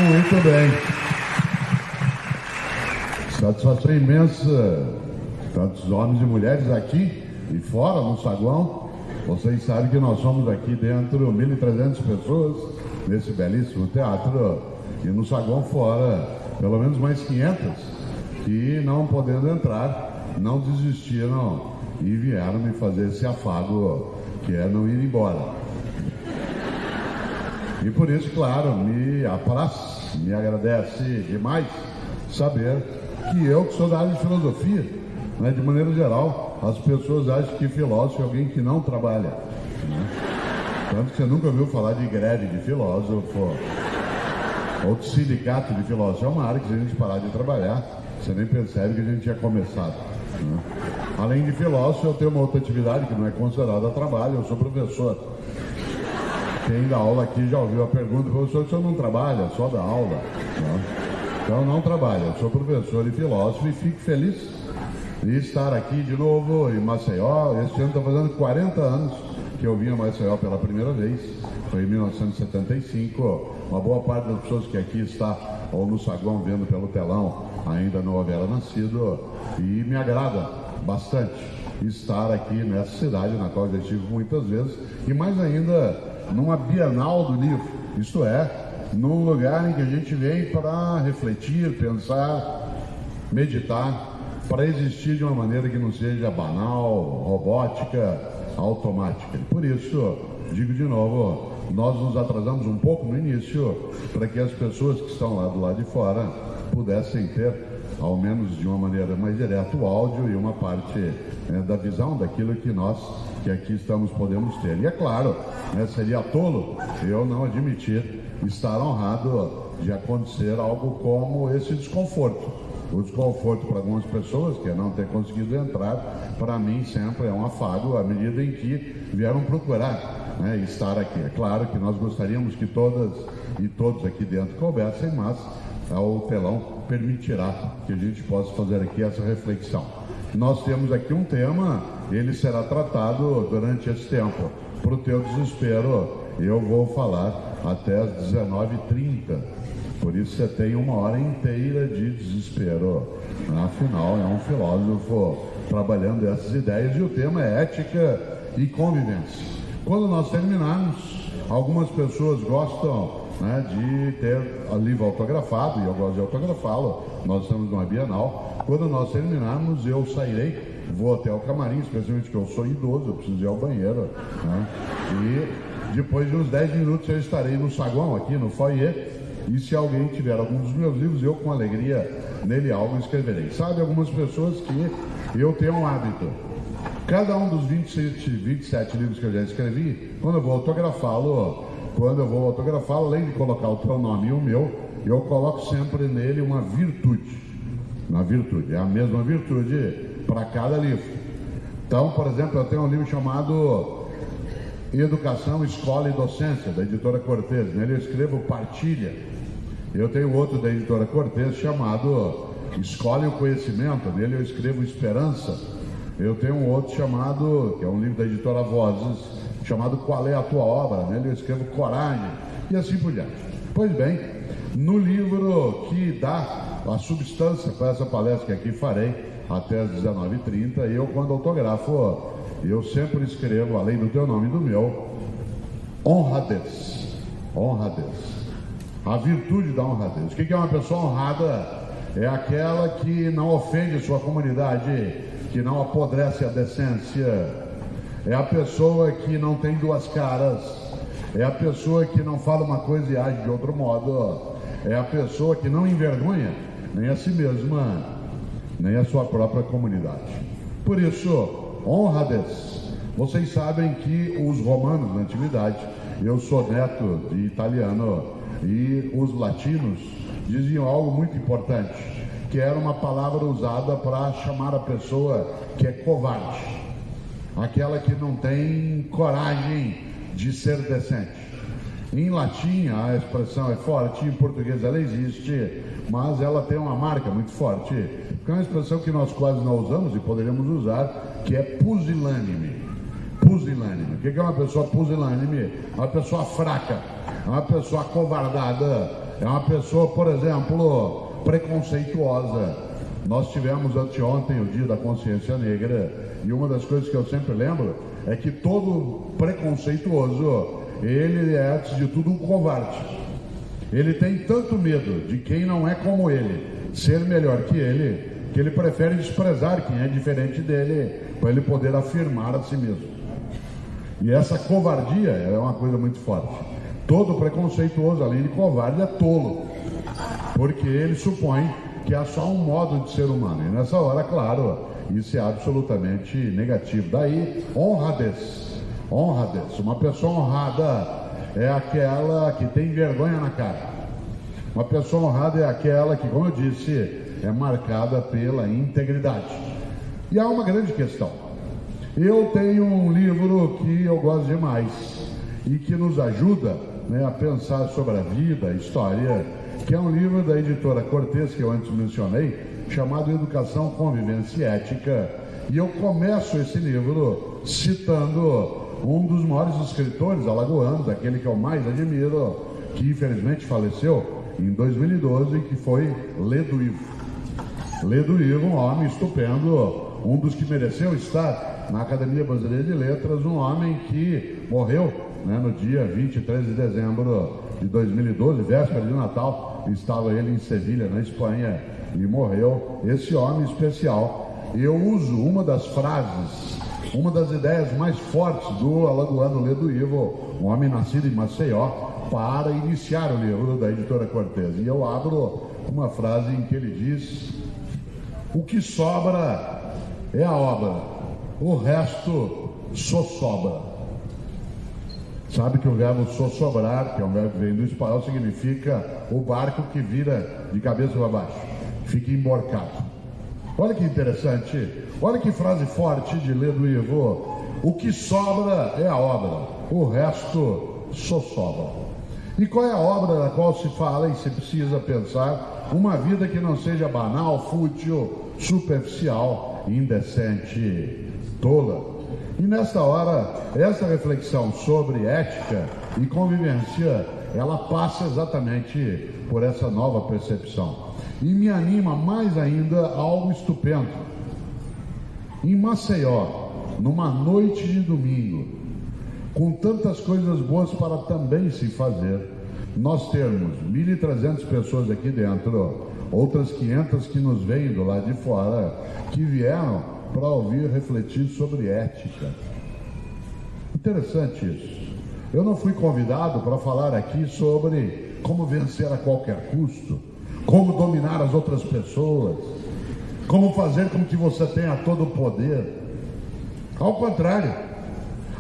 Muito bem. Satisfação imensa, tantos homens e mulheres aqui e fora, no saguão. Vocês sabem que nós somos aqui dentro 1.300 pessoas nesse belíssimo teatro e no saguão fora, pelo menos mais 500, que não podendo entrar, não desistiram e vieram me fazer esse afago, que é não ir embora. E por isso, claro, me apraz, me agradece demais saber que eu, que sou da área de filosofia, né, de maneira geral, as pessoas acham que filósofo é alguém que não trabalha. Né? Tanto que você nunca ouviu falar de greve de filósofo ou de sindicato de filósofo. É uma área que, se a gente parar de trabalhar, você nem percebe que a gente tinha começado. Né? Além de filósofo, eu tenho uma outra atividade que não é considerada trabalho, eu sou professor. Quem dá aula aqui já ouviu a pergunta: professor, o senhor não trabalha, só dá aula? Né? Então não trabalho, eu sou professor e filósofo e fico feliz de estar aqui de novo em Maceió. Este ano está fazendo 40 anos que eu vim a Maceió pela primeira vez, foi em 1975. Uma boa parte das pessoas que aqui está ou no saguão vendo pelo telão ainda não haverá nascido, e me agrada bastante estar aqui nessa cidade na qual já estive muitas vezes, e mais ainda numa Bienal do Livro, isto é, num lugar em que a gente vem para refletir, pensar, meditar, para existir de uma maneira que não seja banal, robótica, automática. E por isso, digo de novo, nós nos atrasamos um pouco no início para que as pessoas que estão lá do lado de fora pudessem ter, ao menos de uma maneira mais direta, o áudio e uma parte da visão daquilo que nós que aqui estamos podemos ter. E é claro, seria tolo eu não admitir estar honrado de acontecer algo como esse desconforto. O desconforto para algumas pessoas que não ter conseguido entrar, para mim sempre é um afago à medida em que vieram procurar estar aqui. É claro que nós gostaríamos que todas e todos aqui dentro coubessem, mas o telão permitirá que a gente possa fazer aqui essa reflexão. Nós temos aqui um tema, ele será tratado durante esse tempo. Para o teu desespero, eu vou falar até às 19h30. Por isso você tem 1 hora inteira de desespero. Afinal, é um filósofo trabalhando essas ideias e o tema é ética e convivência. Quando nós terminarmos, algumas pessoas gostam de ter livro autografado, e eu gosto de autografá-lo. Nós estamos numa Bienal. Quando nós terminarmos, eu sairei, vou até o camarim, especialmente que eu sou idoso, eu preciso ir ao banheiro, e depois de uns 10 minutos eu estarei no saguão, aqui no foyer, e se alguém tiver algum dos meus livros, eu com alegria nele algo escreverei. Sabe, algumas pessoas que eu tenho um hábito, cada um dos 27 livros que eu já escrevi, quando eu vou autografá-lo, além de colocar o teu nome e o meu, eu coloco sempre nele uma virtude. Uma virtude, é a mesma virtude para cada livro. Então, por exemplo, eu tenho um livro chamado Educação, Escola e Docência, da editora Cortez. Nele eu escrevo partilha. Eu tenho outro da editora Cortez chamado Escola e o Conhecimento. Nele eu escrevo esperança. Eu tenho um outro chamado, que é um livro da editora Vozes, chamado Qual é a Tua Obra? Nele eu escrevo coragem, e assim por diante. Pois bem, no livro que dá a substância para essa palestra que aqui farei até às 19h30, eu, quando autografo, eu sempre escrevo, além do teu nome e do meu, honradez. Honradez. A virtude da honradez. O que é uma pessoa honrada? É aquela que não ofende sua comunidade, que não apodrece a decência. É a pessoa que não tem duas caras. É a pessoa que não fala uma coisa e age de outro modo. É a pessoa que não envergonha nem a si mesma, nem a sua própria comunidade. Por isso, honradez. Vocês sabem que os romanos na antiguidade, eu sou neto de italiano, e os latinos diziam algo muito importante, que era uma palavra usada para chamar a pessoa que é covarde, aquela que não tem coragem de ser decente. Em latim a expressão é forte, em português ela existe, mas ela tem uma marca muito forte, que é uma expressão que nós quase não usamos e poderíamos usar, que é pusilânime. Pusilânime. O que é uma pessoa pusilânime? Uma pessoa fraca, uma pessoa acovardada, é uma pessoa, por exemplo, preconceituosa. Nós tivemos anteontem o Dia da Consciência Negra e uma das coisas que eu sempre lembro é que todo preconceituoso, ele é, antes de tudo, um covarde. Ele tem tanto medo de quem não é como ele ser melhor que ele prefere desprezar quem é diferente dele para ele poder afirmar a si mesmo. E essa covardia é uma coisa muito forte. Todo preconceituoso, além de covarde, é tolo, porque ele supõe que é só um modo de ser humano. E nessa hora, claro, isso é absolutamente negativo. Daí, honradez. Honradez. Uma pessoa honrada é aquela que tem vergonha na cara. Uma pessoa honrada é aquela que, como eu disse, é marcada pela integridade. E há uma grande questão. Eu tenho um livro que eu gosto demais e que nos ajuda, né, a pensar sobre a vida, a história, que é um livro da editora Cortez, que eu antes mencionei, chamado Educação, Convivência e Ética. E eu começo esse livro citando um dos maiores escritores alagoanos, aquele que eu mais admiro, que infelizmente faleceu em 2012, que foi Ledo Ivo. Ledo Ivo, um homem estupendo, um dos que mereceu estar na Academia Brasileira de Letras, um homem que morreu, né, no dia 23 de dezembro de 2012, véspera de Natal. Estava ele em Sevilha, na Espanha, e morreu. Esse homem especial. Eu uso uma das frases, uma das ideias mais fortes do alagoano Ledo Ivo, um homem nascido em Maceió, para iniciar o livro da editora Cortez. E eu abro uma frase em que ele diz: o que sobra é a obra, o resto só sobra. Sabe que o verbo sossobrar, que é um verbo que vem do espanhol, significa o barco que vira de cabeça para baixo, fica emborcado. Olha que interessante, olha que frase forte de Ledo Ivo: o que sobra é a obra, o resto só sobra. E qual é a obra da qual se fala e se precisa pensar? Uma vida que não seja banal, fútil, superficial, indecente, tola. E nesta hora, essa reflexão sobre ética e convivência, ela passa exatamente por essa nova percepção. E me anima mais ainda algo estupendo. Em Maceió, numa noite de domingo, com tantas coisas boas para também se fazer, nós temos 1.300 pessoas aqui dentro, outras 500 que nos vêm do lado de fora, que vieram para ouvir refletir sobre ética. Interessante isso. Eu não fui convidado para falar aqui sobre como vencer a qualquer custo, como dominar as outras pessoas, como fazer com que você tenha todo o poder. Ao contrário,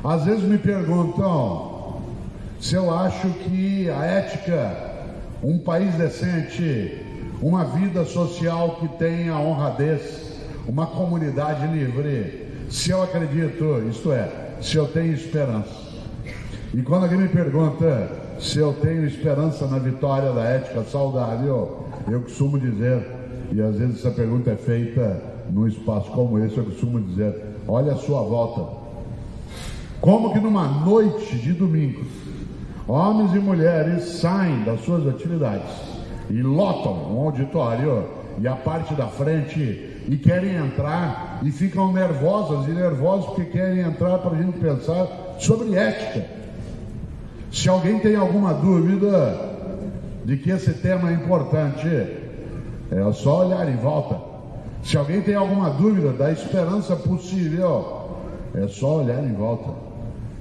às vezes me perguntam se eu acho que a ética, um país decente, uma vida social que tenha honradez, uma comunidade livre, se eu acredito, isto é, se eu tenho esperança. E quando alguém me pergunta se eu tenho esperança na vitória da ética saudável, eu costumo dizer, e às vezes essa pergunta é feita num espaço como esse, eu costumo dizer: olha a sua volta. Como que numa noite de domingo, homens e mulheres saem das suas atividades e lotam um auditório e a parte da frente e querem entrar e ficam nervosas e nervosos porque querem entrar para a gente pensar sobre ética. Se alguém tem alguma dúvida de que esse tema é importante, é só olhar em volta. Se alguém tem alguma dúvida da esperança possível, é só olhar em volta.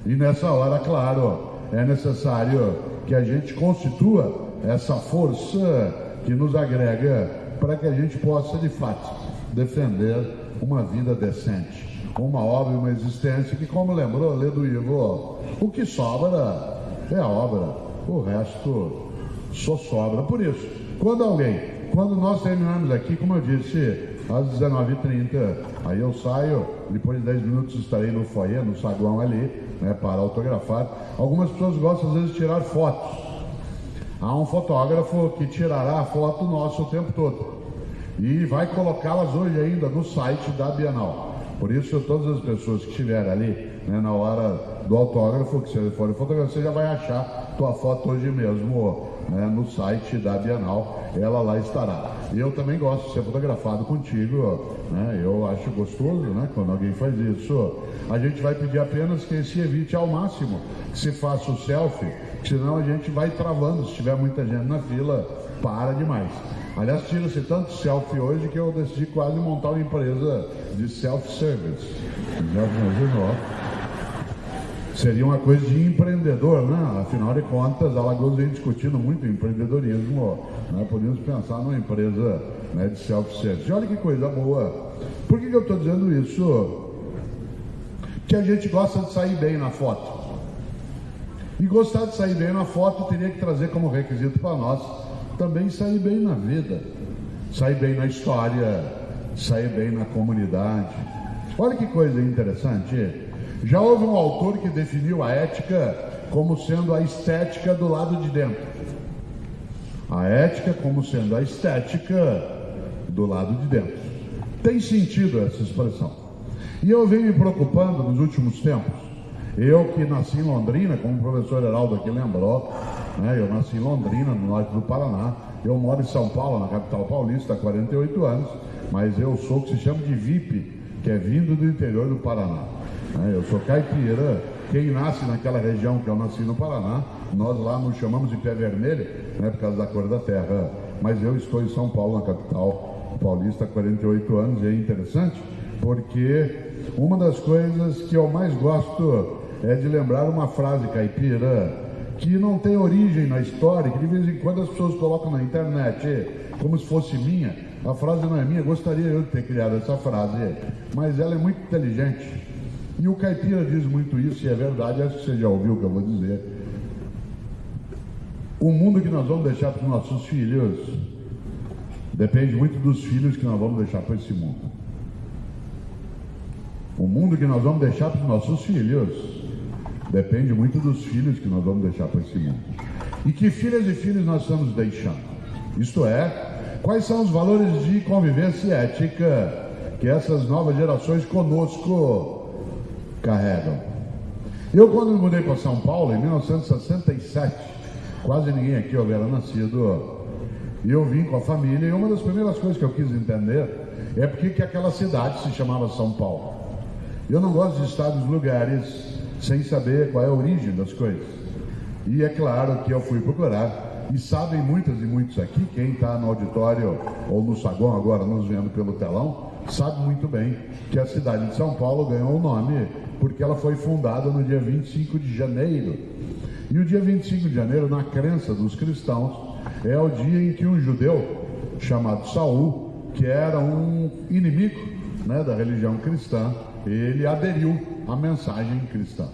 E nessa hora, claro, é necessário que a gente constitua essa força que nos agrega para que a gente possa, de fato, defender uma vida decente, uma obra e uma existência que, como lembrou Ledo Ivo, o que sobra é a obra, o resto só sobra. Por isso, quando nós terminarmos aqui, como eu disse, às 19h30, aí eu saio, depois de 10 minutos estarei no foyer, no saguão ali, né, para autografar. Algumas pessoas gostam às vezes de tirar fotos. Há um fotógrafo que tirará a foto nossa o tempo todo e vai colocá-las hoje ainda no site da Bienal. Por isso, todas as pessoas que estiverem ali, né, na hora do autógrafo, que se for fotografar, você já vai achar tua foto hoje mesmo né, no site da Bienal, ela lá estará. Eu também gosto de ser fotografado contigo, né? Eu acho gostoso, né, quando alguém faz isso. A gente vai pedir apenas que se evite ao máximo que se faça o selfie, senão a gente vai travando. Se tiver muita gente na fila, para demais. Aliás, tira-se tanto selfie hoje que eu decidi quase montar uma empresa de self-service. Já imaginou? Seria uma coisa de empreendedor, né? Afinal de contas, Alagoas vem discutindo muito empreendedorismo, né? Podemos pensar numa empresa, né, de self-service. Olha que coisa boa. Por que eu estou dizendo isso? Que a gente gosta de sair bem na foto. E gostar de sair bem na foto teria que trazer como requisito para nós também sair bem na vida, sair bem na história, sair bem na comunidade. Olha que coisa interessante. Já houve um autor que definiu a ética como sendo a estética do lado de dentro. A ética como sendo a estética do lado de dentro. Tem sentido essa expressão. E eu venho me preocupando nos últimos tempos. Eu que nasci em Londrina, como o professor Heraldo aqui lembrou, né? Eu nasci em Londrina, no norte do Paraná. Eu moro em São Paulo, na capital paulista, há 48 anos, mas eu sou o que se chama de VIP, que é vindo do interior do Paraná. Eu sou caipira. Quem nasce naquela região que eu nasci no Paraná, nós lá nos chamamos de pé vermelho, né, por causa da cor da terra. Mas eu estou em São Paulo, na capital paulista, há 48 anos, e é interessante porque uma das coisas que eu mais gosto é de lembrar uma frase caipira que não tem origem na história, que de vez em quando as pessoas colocam na internet como se fosse minha. A frase não é minha, gostaria eu de ter criado essa frase, mas ela é muito inteligente. E o caipira diz muito isso, e é verdade, acho que você já ouviu o que eu vou dizer. O mundo que nós vamos deixar para os nossos filhos depende muito dos filhos que nós vamos deixar para esse mundo. O mundo que nós vamos deixar para os nossos filhos depende muito dos filhos que nós vamos deixar para esse mundo. E que filhas e filhos nós estamos deixando? Isto é, quais são os valores de convivência e ética que essas novas gerações conosco carregam? Eu, quando me mudei para São Paulo, em 1967, quase ninguém aqui houvera nascido, e eu vim com a família, e uma das primeiras coisas que eu quis entender é porque que aquela cidade se chamava São Paulo. Eu não gosto de estar nos lugares sem saber qual é a origem das coisas. E é claro que eu fui procurar, e sabem muitas e muitos aqui, quem está no auditório ou no saguão agora nos vendo pelo telão, sabe muito bem que a cidade de São Paulo ganhou o nome porque ela foi fundada no dia 25 de janeiro. E o dia 25 de janeiro, na crença dos cristãos, é o dia em que um judeu chamado Saul, que era um inimigo, né, da religião cristã, ele aderiu à mensagem cristã.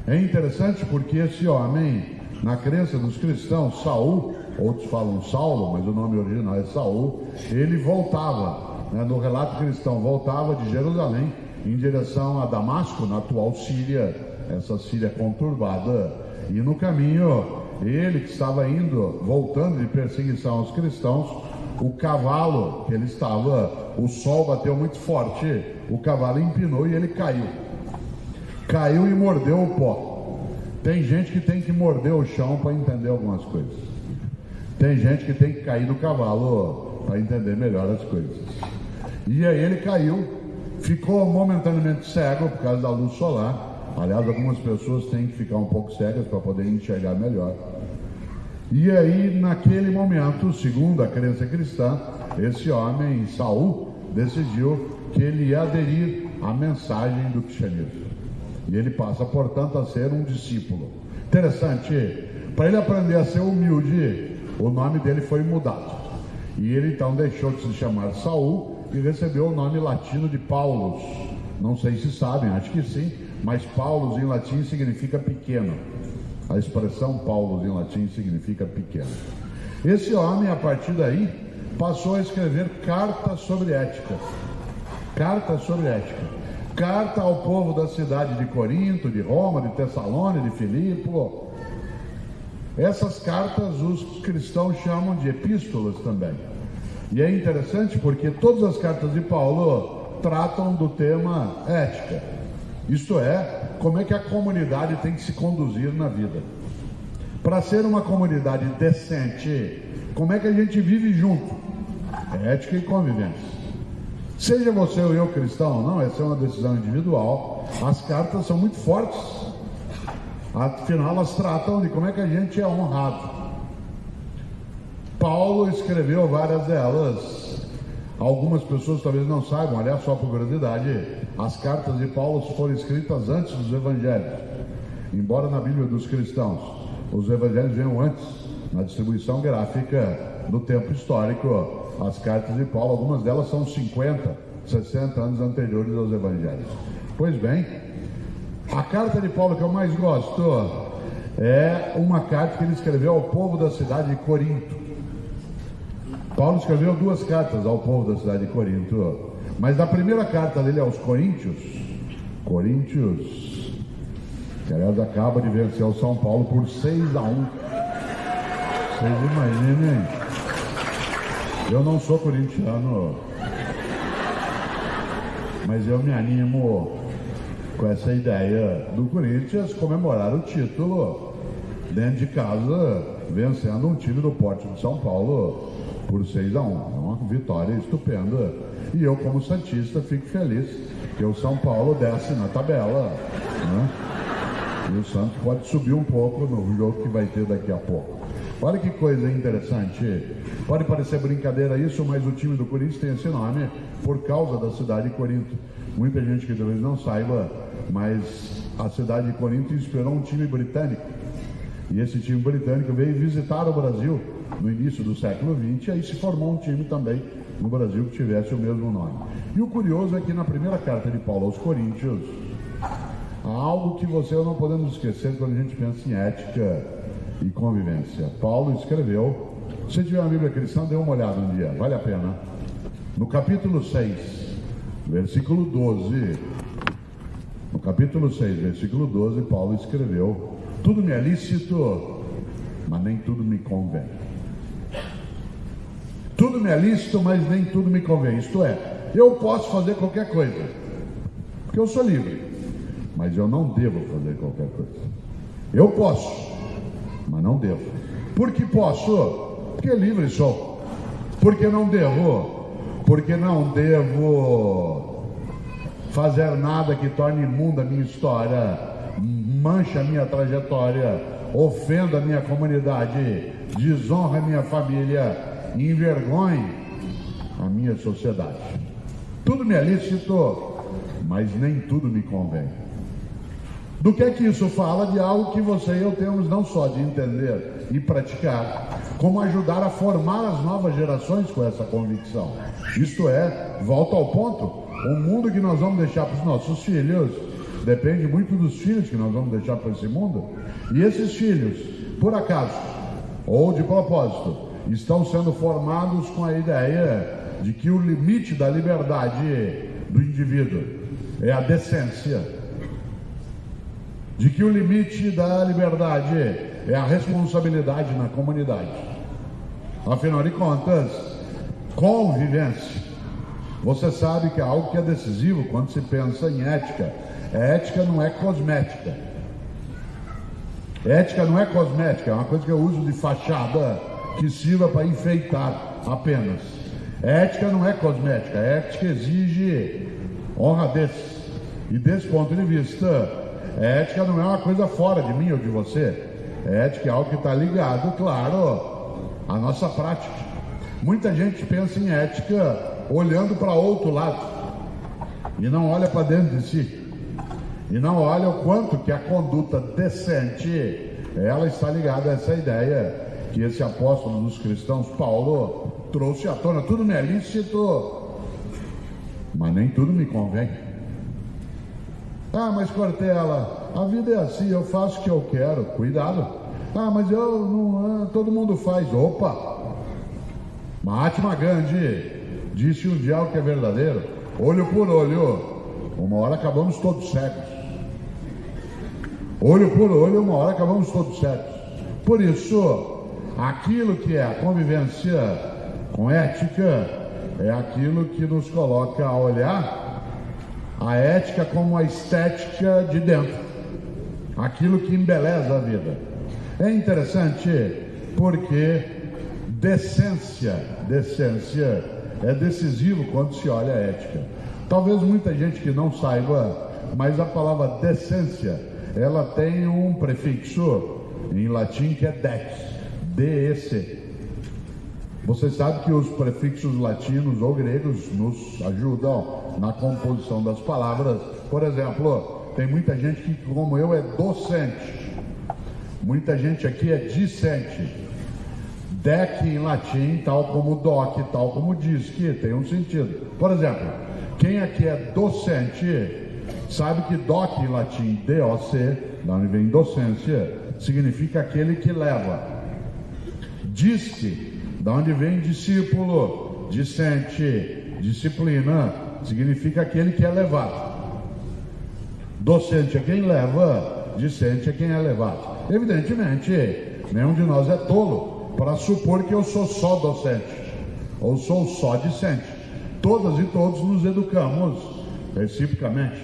É interessante porque esse homem, na crença dos cristãos, Saul, outros falam Saulo, mas o nome original é Saul, ele voltava, né, no relato cristão, voltava de Jerusalém em direção a Damasco, na atual Síria, essa Síria conturbada, e no caminho, ele que estava indo, voltando de perseguição aos cristãos, o cavalo que ele estava, o sol bateu muito forte, o cavalo empinou e ele caiu. Caiu e mordeu o pó. Tem gente que tem que morder o chão para entender algumas coisas. Tem gente que tem que cair do cavalo para entender melhor as coisas. E aí ele caiu, ficou momentaneamente cego por causa da luz solar. Aliás, algumas pessoas têm que ficar um pouco cegas para poder enxergar melhor. E aí, naquele momento, segundo a crença cristã, esse homem, Saul, decidiu que ele ia aderir à mensagem do cristianismo. E ele passa, portanto, a ser um discípulo. Interessante, para ele aprender a ser humilde, o nome dele foi mudado. E ele então deixou de se chamar Saul e recebeu o nome latino de Paulus. Não sei se sabem, acho que sim, mas Paulus em latim significa pequeno. A expressão Paulus em latim significa pequeno. Esse homem, a partir daí, passou a escrever cartas sobre ética. Cartas sobre ética. Carta ao povo da cidade de Corinto, de Roma, de Tessalônica, de Filipo. Essas cartas os cristãos chamam de epístolas também. E é interessante porque todas as cartas de Paulo tratam do tema ética. Isto é, como é que a comunidade tem que se conduzir na vida. Para ser uma comunidade decente, como é que a gente vive junto? Ética e convivência. Seja você ou eu cristão ou não, essa é uma decisão individual. As cartas são muito fortes. Afinal, elas tratam de como é que a gente é honrado. Paulo escreveu várias delas. Algumas pessoas talvez não saibam, aliás, só por curiosidade, as cartas de Paulo foram escritas antes dos evangelhos. Embora na Bíblia dos cristãos os evangelhos venham antes, na distribuição gráfica do tempo histórico, as cartas de Paulo, algumas delas são 50, 60 anos anteriores aos evangelhos. Pois bem, a carta de Paulo que eu mais gosto é uma carta que ele escreveu ao povo da cidade de Corinto. Paulo escreveu 2 cartas ao povo da cidade de Corinto, mas na primeira carta dele aos Coríntios, que aliás acaba de vencer o São Paulo por 6-1. Vocês imaginem, eu não sou corintiano, mas eu me animo com essa ideia do Corinthians comemorar o título dentro de casa, vencendo um time do porte de São Paulo por 6-1. É uma vitória estupenda. E eu, como santista, fico feliz que o São Paulo desce na tabela, né? E o Santos pode subir um pouco no jogo que vai ter daqui a pouco. Olha que coisa interessante. Pode parecer brincadeira isso, mas o time do Corinthians tem esse nome por causa da cidade de Corinto. Muita gente que talvez não saiba, mas a cidade de Corinto inspirou um time britânico. E esse time britânico veio visitar o Brasil no início do século XX, e aí se formou um time também no Brasil que tivesse o mesmo nome. E o curioso é que na primeira carta de Paulo aos Coríntios, há algo que você e eu não podemos esquecer quando a gente pensa em ética e convivência. Paulo escreveu, se tiver uma Bíblia cristã, dê uma olhada um dia, vale a pena. No capítulo 6, versículo 12, no capítulo 6, versículo 12, Paulo escreveu: tudo me é lícito, mas nem tudo me convém. Tudo me é lícito, mas nem tudo me convém. Isto é, eu posso fazer qualquer coisa, porque eu sou livre, mas eu não devo fazer qualquer coisa. Eu posso, mas não devo. Por que posso? Porque livre sou. Por que não devo? Porque não devo fazer nada que torne imunda a minha história, mancha a minha trajetória, ofenda a minha comunidade, desonra a minha família, envergonhe a minha sociedade. Tudo me é lícito, mas nem tudo me convém. Do que é que isso fala? De algo que você e eu temos não só de entender e praticar, como ajudar a formar as novas gerações com essa convicção. Isto é, volta ao ponto, o mundo que nós vamos deixar para os nossos filhos depende muito dos filhos que nós vamos deixar para esse mundo. E esses filhos, por acaso, ou de propósito, estão sendo formados com a ideia de que o limite da liberdade do indivíduo é a decência, de que o limite da liberdade é a responsabilidade na comunidade. Afinal de contas, convivência, você sabe que é algo que é decisivo quando se pensa em ética. Ética não é cosmética. Ética não é cosmética, é uma coisa que eu uso de fachada que sirva para enfeitar apenas. Ética não é cosmética, ética exige honradez. E desse ponto de vista, ética não é uma coisa fora de mim ou de você. Ética é algo que está ligado, claro, à nossa prática. Muita gente pensa em ética olhando para outro lado e não olha para dentro de si. E não olha o quanto que a conduta decente, ela está ligada a essa ideia que esse apóstolo dos cristãos, Paulo, trouxe à tona. Tudo me é lícito, mas nem tudo me convém. Ah, mas Cortella, a vida é assim, eu faço o que eu quero. Cuidado. Ah, mas eu não, todo mundo faz. Opa! Mahatma Gandhi disse um dia algo que é verdadeiro: olho por olho, uma hora acabamos todos cegos. Olho por olho, uma hora acabamos todos cegos. Por isso, aquilo que é a convivência com ética é aquilo que nos coloca a olhar a ética como a estética de dentro, aquilo que embeleza a vida. É interessante porque decência é decisivo quando se olha a ética. Talvez muita gente que não saiba, mas a palavra decência, ela tem um prefixo em latim que é dex, D-E-C. Você sabe que os prefixos latinos ou gregos nos ajudam na composição das palavras. Por exemplo, tem muita gente que, como eu, é docente. Muita gente aqui é discente. Dec em latim, tal como doc, tal como disque, tem um sentido. Por exemplo, quem aqui é docente sabe que doc em latim, D-O-C, da onde vem docência, significa aquele que leva. Disque, da onde vem discípulo, discente, disciplina, significa aquele que é levado. Docente é quem leva, discente é quem é levado. Evidentemente, nenhum de nós é tolo para supor que eu sou só docente ou sou só discente. Todas e todos nos educamos reciprocamente.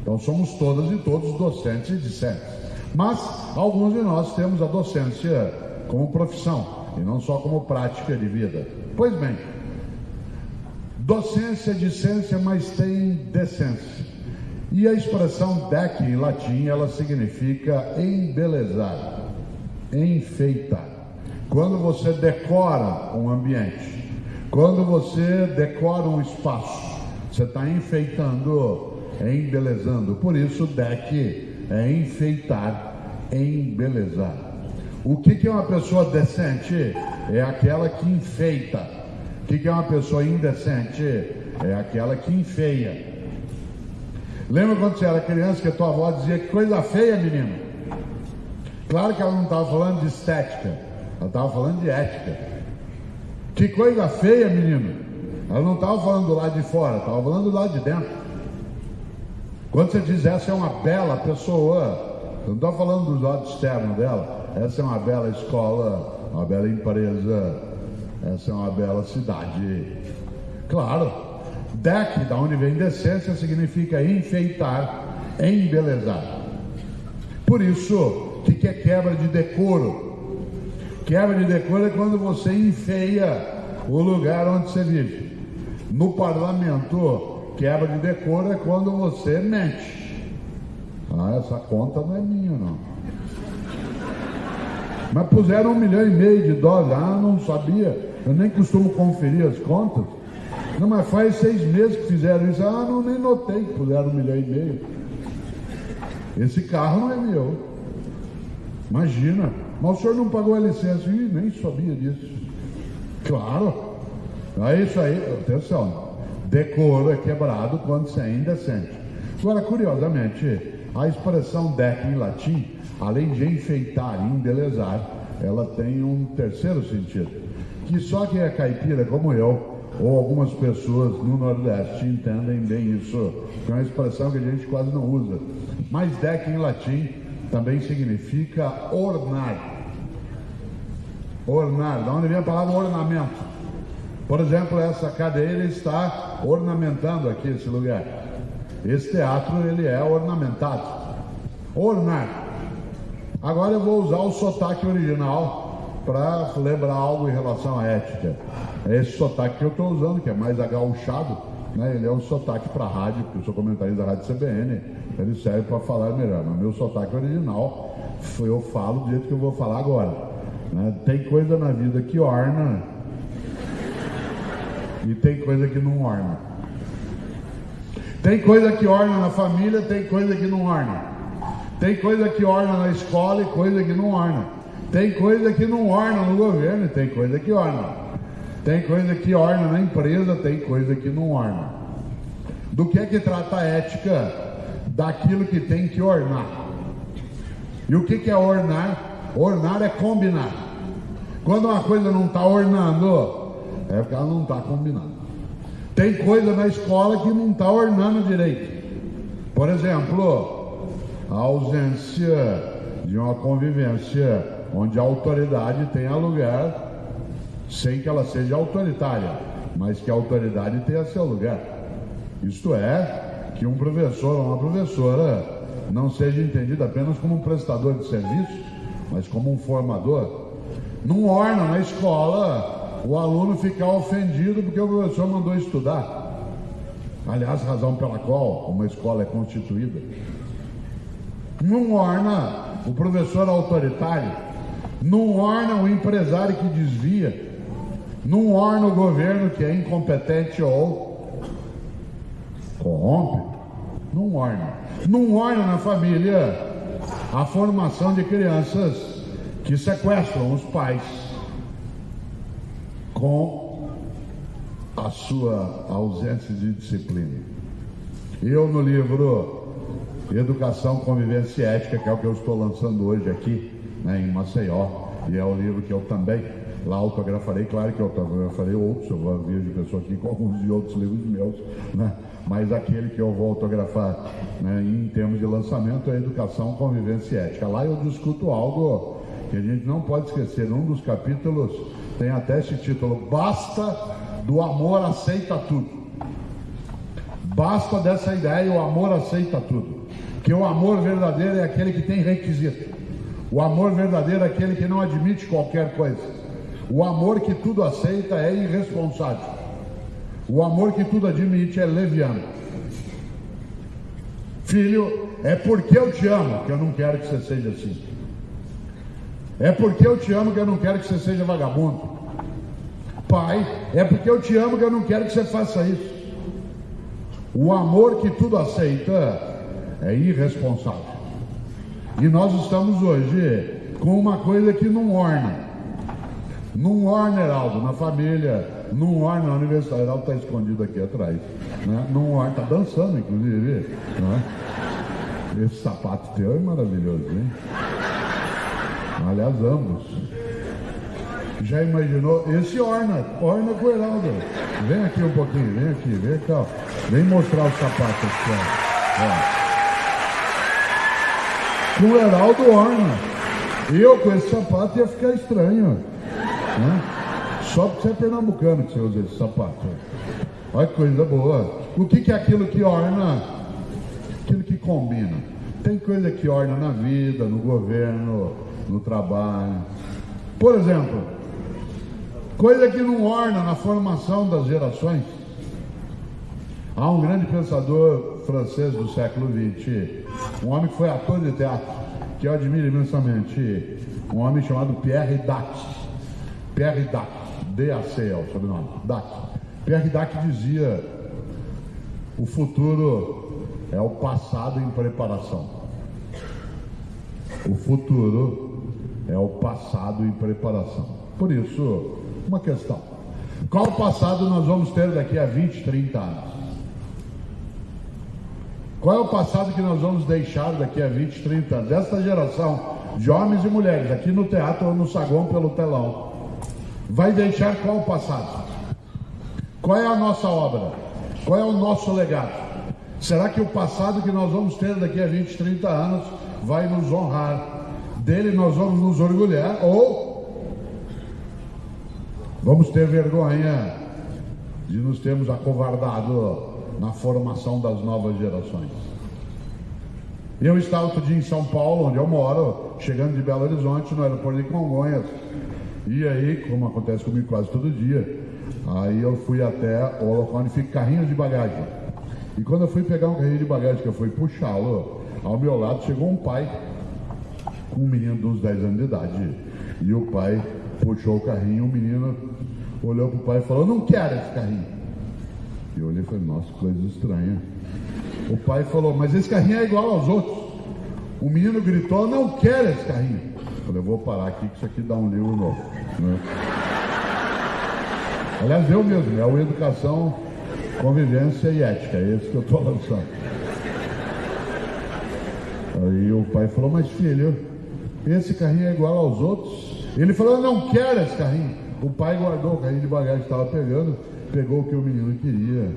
Então somos todas e todos docentes e discentes. Mas alguns de nós temos a docência como profissão e não só como prática de vida. Pois bem, docência, discência, mas tem decência. E a expressão dec em latim, ela significa embelezar, enfeitar. Quando você decora um ambiente, quando você decora um espaço, você está enfeitando, embelezando. Por isso, dec é enfeitar, embelezar. O que é uma pessoa decente? É aquela que enfeita. O que é uma pessoa indecente? É aquela que enfeia. Lembra quando você era criança que a tua avó dizia que coisa feia, menino? Claro que ela não estava falando de estética, ela estava falando de ética. Que coisa feia, menino? Ela não estava falando do lado de fora, estava falando do lado de dentro. Quando você diz essa é uma bela pessoa, eu não estou falando do lado externo dela. Essa é uma bela escola, uma bela empresa, essa é uma bela cidade. Claro, dec, da onde vem decência, significa enfeitar, embelezar. Por isso, o que é quebra de decoro? Quebra de decoro é quando você enfeia o lugar onde você vive. No parlamento, quebra de decoro é quando você mente. Ah, essa conta não é minha, não. Mas puseram $1,5 milhão. Ah, não sabia. Eu nem costumo conferir as contas. Não, mas faz 6 meses que fizeram isso. Ah, não, nem notei que puseram $1,5 milhão. Esse carro não é meu. Imagina. Mas o senhor não pagou a licença. Ih, nem sabia disso. Claro. É isso aí. Atenção. Decoro é quebrado quando você é indecente. Agora, curiosamente, a expressão dec em latim, além de enfeitar e embelezar, ela tem um terceiro sentido, que só quem é caipira como eu, ou algumas pessoas no Nordeste entendem bem isso, que é uma expressão que a gente quase não usa. Mas dec em latim também significa ornar. Ornar, da onde vem a palavra ornamento. Por exemplo, essa cadeira está ornamentando aqui esse lugar. Esse teatro, ele é ornamentado. Ornar. Agora eu vou usar o sotaque original para lembrar algo em relação à ética. É esse sotaque que eu estou usando, que é mais agauchado, né? Ele é um sotaque para rádio, porque eu sou comentarista da Rádio CBN, ele serve para falar melhor. Mas meu sotaque original, eu falo do jeito que eu vou falar agora, né? Tem coisa na vida que orna e tem coisa que não orna. Tem coisa que orna na família, tem coisa que não orna. Tem coisa que orna na escola e coisa que não orna. Tem coisa que não orna no governo e tem coisa que orna. Tem coisa que orna na empresa, tem coisa que não orna. Do que é que trata a ética? Daquilo que tem que ornar. E o que é ornar? Ornar é combinar. Quando uma coisa não está ornando, é porque ela não está combinando. Tem coisa na escola que não está ornando direito. Por exemplo, a ausência de uma convivência onde a autoridade tenha lugar, sem que ela seja autoritária, mas que a autoridade tenha seu lugar. Isto é, que um professor ou uma professora não seja entendido apenas como um prestador de serviço, mas como um formador, não orna na escola o aluno ficar ofendido porque o professor mandou estudar. Aliás, razão pela qual uma escola é constituída. Não orna o professor autoritário, não orna o empresário que desvia, não orna o governo que é incompetente ou corrompe. Não orna. Não orna na família a formação de crianças que sequestram os pais com a sua ausência de disciplina. Eu, no livro Educação, Convivência e Ética, que é o que eu estou lançando hoje aqui, né, em Maceió, e é o livro que eu também lá autografarei. Claro que eu autografarei outros, eu vejo pessoa aqui com alguns de outros livros meus, né? Mas aquele que eu vou autografar, né, em termos de lançamento é Educação, Convivência e Ética. Lá eu discuto algo que a gente não pode esquecer. Num dos capítulos tem até esse título: Basta do amor aceita tudo. Basta dessa ideia, o amor aceita tudo. Que o amor verdadeiro é aquele que tem requisito. O amor verdadeiro é aquele que não admite qualquer coisa. O amor que tudo aceita é irresponsável. O amor que tudo admite é leviano. Filho, é porque eu te amo que eu não quero que você seja assim. É porque eu te amo que eu não quero que você seja vagabundo. Pai, é porque eu te amo que eu não quero que você faça isso. O amor que tudo aceita é irresponsável. E nós estamos hoje com uma coisa que não orna. Não orna, Heraldo, na família. Não orna na universidade. Heraldo está escondido aqui atrás, né? Não orna, está dançando, inclusive, né? Esse sapato teu é maravilhoso, hein? Aliás, ambos. Já imaginou? Esse orna com o Heraldo. Vem aqui um pouquinho, vem aqui, vem cá. Vem mostrar o sapato aqui, ó. Com o Heraldo orna. Eu com esse sapato ia ficar estranho, né? Só porque você é pernambucano que você usa esse sapato. Olha que coisa boa. O que é aquilo que orna? Aquilo que combina. Tem coisa que orna na vida, no governo, no trabalho. Por exemplo, coisa que não orna na formação das gerações. Há um grande pensador francês do século XX, um homem que foi ator de teatro, que eu admiro imensamente, um homem chamado Pierre Dac. Pierre Dac, D-A-C é o sobrenome, Dac. Pierre Dac dizia: o futuro é o passado em preparação. O futuro é o passado em preparação. Por isso, uma questão: qual passado nós vamos ter daqui a 20, 30 anos? Qual é o passado que nós vamos deixar daqui a 20, 30 anos? Esta geração de homens e mulheres, aqui no teatro ou no saguão pelo telão, vai deixar qual passado? Qual é a nossa obra? Qual é o nosso legado? Será que o passado que nós vamos ter daqui a 20, 30 anos vai nos honrar? Dele nós vamos nos orgulhar ou vamos ter vergonha de nos termos acovardado na formação das novas gerações? Eu estava outro dia em São Paulo, onde eu moro, chegando de Belo Horizonte, no aeroporto de Congonhas. E aí, como acontece comigo quase todo dia, aí eu fui até o local onde fica carrinho de bagagem. E quando eu fui pegar um carrinho de bagagem, que eu fui puxá-lo, ao meu lado chegou um pai com um menino de uns 10 anos de idade. E o pai puxou o carrinho, o menino olhou para o pai e falou: não quero esse carrinho. E eu olhei e falei: nossa, coisa estranha. O pai falou: mas esse carrinho é igual aos outros. O menino gritou: não quero esse carrinho. Eu falei: eu vou parar aqui que isso aqui dá um livro novo, né? Aliás, eu mesmo, é o Educação, Convivência e Ética, é esse que eu estou lançando. Aí o pai falou: mas filho, esse carrinho é igual aos outros? Ele falou: eu não quero esse carrinho. O pai guardou o carrinho de bagagem que estava pegando, pegou o que o menino queria.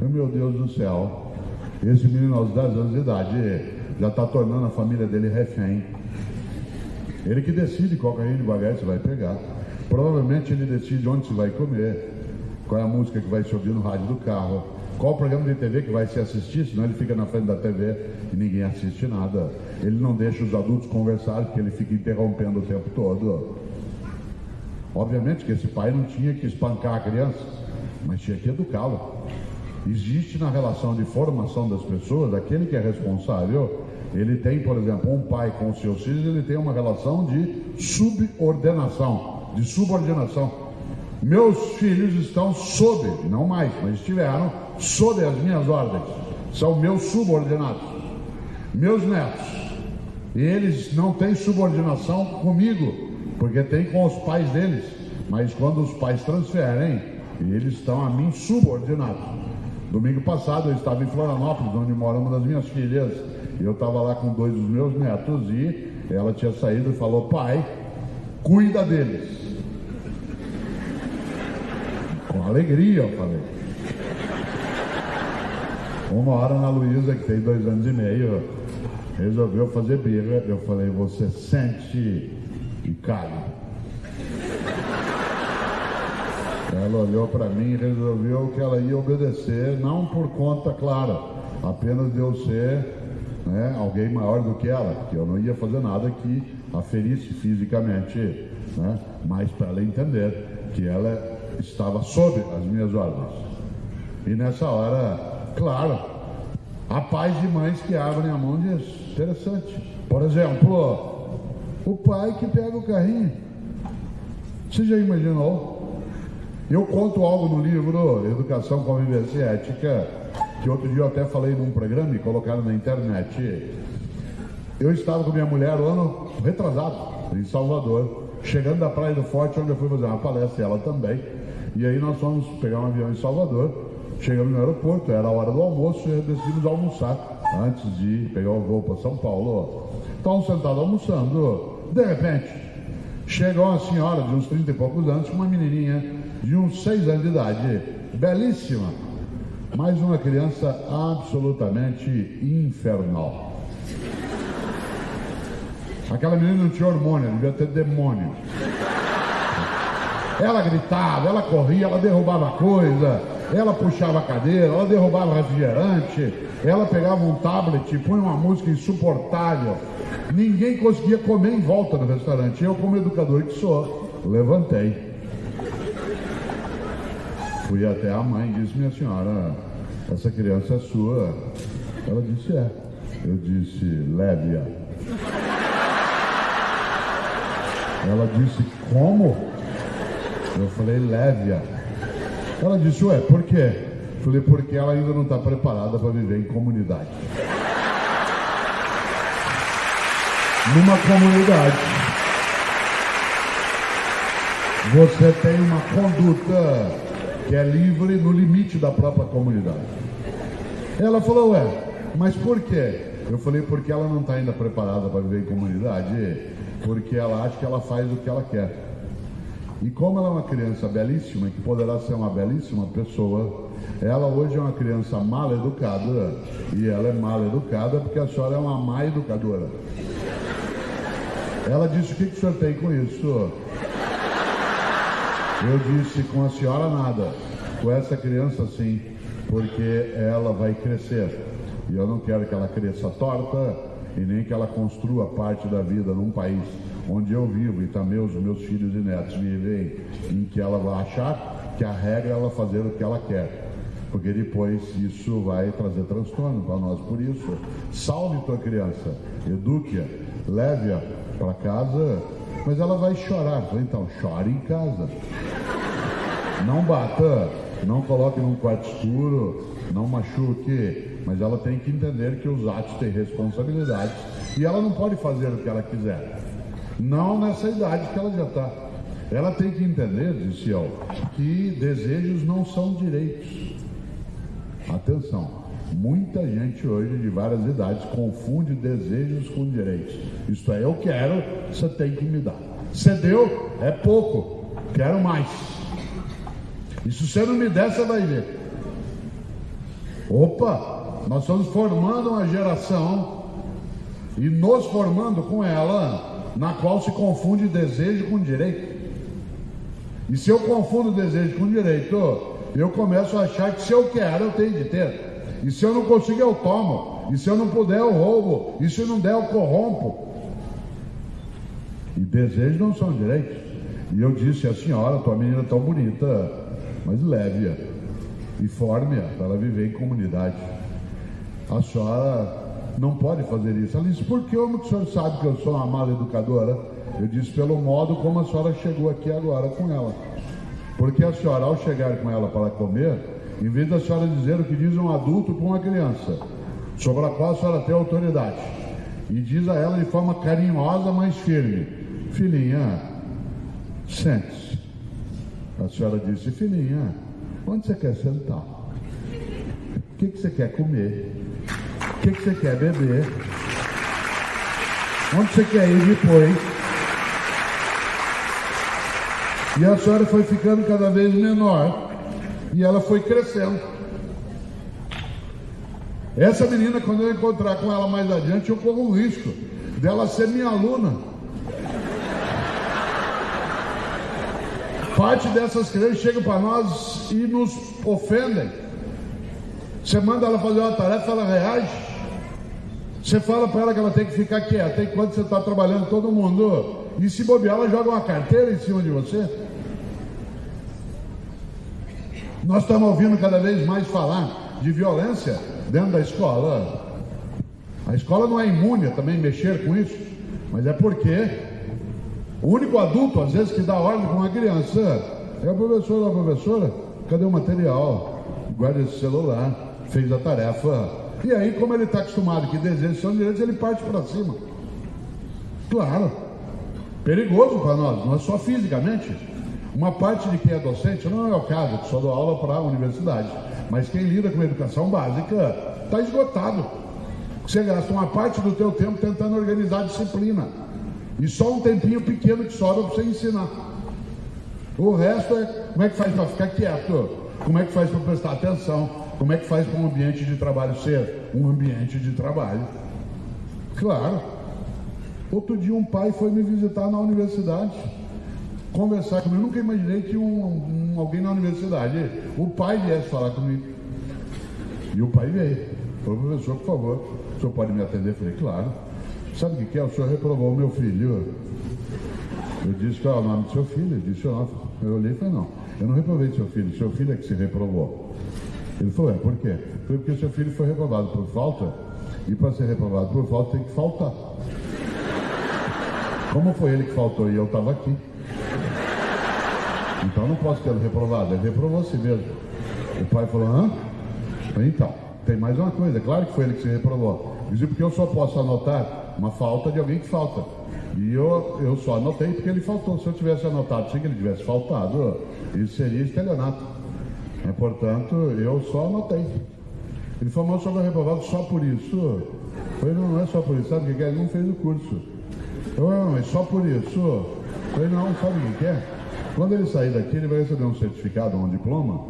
Meu Deus do céu, esse menino aos 10 anos de idade já está tornando a família dele refém. Ele que decide qual carrinho de bagagem você vai pegar. Provavelmente ele decide onde você vai comer, qual é a música que vai se ouvir no rádio do carro, qual o programa de TV que vai se assistir, senão ele fica na frente da TV e ninguém assiste nada. ele não deixa os adultos conversar, porque ele fica interrompendo o tempo todo. Obviamente que esse pai não tinha que espancar a criança, mas tinha que educá-lo. Existe na relação de formação das pessoas, aquele que é responsável, ele tem, por exemplo, um pai com os seus filhos, ele tem uma relação de subordinação, de subordinação. Meus filhos estão sob, não mais, mas estiveram sob as minhas ordens, são meus subordinados. Meus netos, eles não têm subordinação comigo, porque tem com os pais deles, mas quando os pais transferem, eles estão a mim subordinados. Domingo passado eu estava em Florianópolis, onde mora uma das minhas filhas, e eu estava lá com 2 dos meus netos, e ela tinha saído e falou: pai, cuida deles. Com alegria eu falei. Uma hora Ana Luísa, que tem 2 anos e meio, resolveu fazer birra. Eu falei: você sente e cale. Ela olhou para mim e resolveu que ela ia obedecer, não por conta, claro, apenas de eu ser, né, alguém maior do que ela, que eu não ia fazer nada que a ferisse fisicamente, né, mas para ela entender que ela estava sob as minhas ordens. E nessa hora, claro, há pais e mães que abrem a mão e diz: interessante. Por exemplo, o pai que pega o carrinho. Você já imaginou? Eu conto algo no livro Educação, Convivência e Ética, que outro dia eu até falei num programa e colocaram na internet. Eu estava com minha mulher o ano retrasado, em Salvador, chegando da Praia do Forte, onde eu fui fazer uma palestra, e ela também. E aí nós fomos pegar um avião em Salvador, chegamos no aeroporto, era a hora do almoço, e decidimos almoçar antes de pegar o voo para São Paulo. Estávamos sentados almoçando, de repente, chegou uma senhora de uns 30 e poucos anos, uma menininha de uns 6 anos de idade, belíssima, mas uma criança absolutamente infernal. Aquela menina não tinha hormônio, devia ter demônio. Ela gritava, ela corria, ela derrubava coisa, ela puxava a cadeira, ela derrubava refrigerante, ela pegava um tablet e punha uma música insuportável. Ninguém conseguia comer em volta do restaurante. Eu, como educador que sou, levantei. Fui até a mãe e disse: minha senhora, essa criança é sua. Ela disse: é. Eu disse: leve-a. Ela disse: como? Eu falei: leve-a. Ela disse: ué, por quê? Eu falei: porque ela ainda não está preparada para viver em comunidade. Numa comunidade, você tem uma conduta que é livre no limite da própria comunidade. Ela falou: ué, mas por quê? Eu falei: porque ela não está ainda preparada para viver em comunidade, porque ela acha que ela faz o que ela quer. E como ela é uma criança belíssima, que poderá ser uma belíssima pessoa, ela hoje é uma criança mal educada, e ela é mal educada porque a senhora é uma má educadora. Ela disse: o que o senhor tem com isso? Eu disse: com a senhora nada, com essa criança sim, porque ela vai crescer. E eu não quero que ela cresça torta e nem que ela construa parte da vida num país onde eu vivo e também os meus filhos e netos vivem, em que ela vai achar que a regra é ela fazer o que ela quer. Porque depois isso vai trazer transtorno para nós. Por isso, salve tua criança, eduque-a, leve-a para casa. Mas ela vai chorar. Então, chore em casa. Não bata, não coloque num quarto escuro, não machuque. Mas ela tem que entender que os atos têm responsabilidades e ela não pode fazer o que ela quiser. Não nessa idade que ela já está. Ela tem que entender, disse eu, que desejos não são direitos. Atenção, muita gente hoje de várias idades confunde desejos com direitos. Isto é: eu quero, você tem que me dar. Você deu, é pouco, quero mais. E se você não me der, você vai ver. Opa, nós estamos formando uma geração e nos formando com ela, na qual se confunde desejo com direito. E se eu confundo desejo com direito, eu começo a achar que se eu quero, eu tenho de ter. E se eu não conseguir, eu tomo. E se eu não puder, eu roubo. E se não der, eu corrompo. E desejos não são direitos. E eu disse: a senhora, tua menina é tão bonita, mas leve-a e forme-a para ela viver em comunidade. A senhora não pode fazer isso. Ela disse: por que o senhor sabe que eu sou uma mala educadora? Eu disse: pelo modo como a senhora chegou aqui agora com ela. Porque a senhora, ao chegar com ela para comer, em vez da senhora dizer o que diz um adulto para uma criança, sobre a qual a senhora tem autoridade, e diz a ela de forma carinhosa, mas firme: filhinha, sente-se. A senhora disse: filhinha, onde você quer sentar? O que você quer comer? O que você quer beber? Onde você quer ir depois? E a senhora foi ficando cada vez menor e ela foi crescendo. Essa menina, quando eu encontrar com ela mais adiante, eu corro o risco dela ser minha aluna. Parte dessas crianças chegam para nós e nos ofendem. Você manda ela fazer uma tarefa, ela reage. Você fala para ela que ela tem que ficar quieta enquanto você está trabalhando, todo mundo. E se bobear, ela joga uma carteira em cima de você. Nós estamos ouvindo cada vez mais falar de violência dentro da escola. A escola não é imune a também mexer com isso, mas é porque o único adulto, às vezes, que dá ordem para uma criança é a professora. A professora, cadê o material? Guarda esse celular, fez a tarefa. E aí, como ele está acostumado que desejos são direitos, ele parte para cima. Claro, perigoso para nós, não é só fisicamente. Uma parte de quem é docente, não é o caso, que só dou aula para a universidade, mas quem lida com a educação básica está esgotado. Você gasta uma parte do teu tempo tentando organizar a disciplina e só um tempinho pequeno que sobra para você ensinar. O resto é como é que faz para ficar quieto, como é que faz para prestar atenção, como é que faz para um ambiente de trabalho ser um ambiente de trabalho. Claro. Outro dia um pai foi me visitar na universidade, conversar comigo. Eu nunca imaginei que alguém na universidade, o pai viesse falar comigo. E o pai veio. Falou: professor, por favor, o senhor pode me atender? Eu falei: claro. Sabe o que é? O senhor reprovou o meu filho. Eu disse: qual é o nome do seu filho? Ele disse: eu olhei e falei: não, eu não reprovei seu filho é que se reprovou. Ele falou: é, por quê? Foi porque seu filho foi reprovado por falta, e para ser reprovado por falta tem que faltar. Como foi ele que faltou e eu estava aqui? Então não posso ter ele reprovado. Ele reprovou a si mesmo. O pai falou: hã? Então, tem mais uma coisa. É claro que foi ele que se reprovou. Dizia: porque eu só posso anotar uma falta de alguém que falta. E eu só anotei porque ele faltou. Se eu tivesse anotado sem que ele tivesse faltado, isso seria estelionato. Portanto, eu só anotei. Ele falou: mas o senhor foi reprovado só por isso? Eu falei: não é só por isso. Sabe o que é? Ele não fez o curso. Eu falei: não, mas só por isso? Eu falei: não, sabe o que é? Quando ele sair daqui, ele vai receber um certificado, um diploma,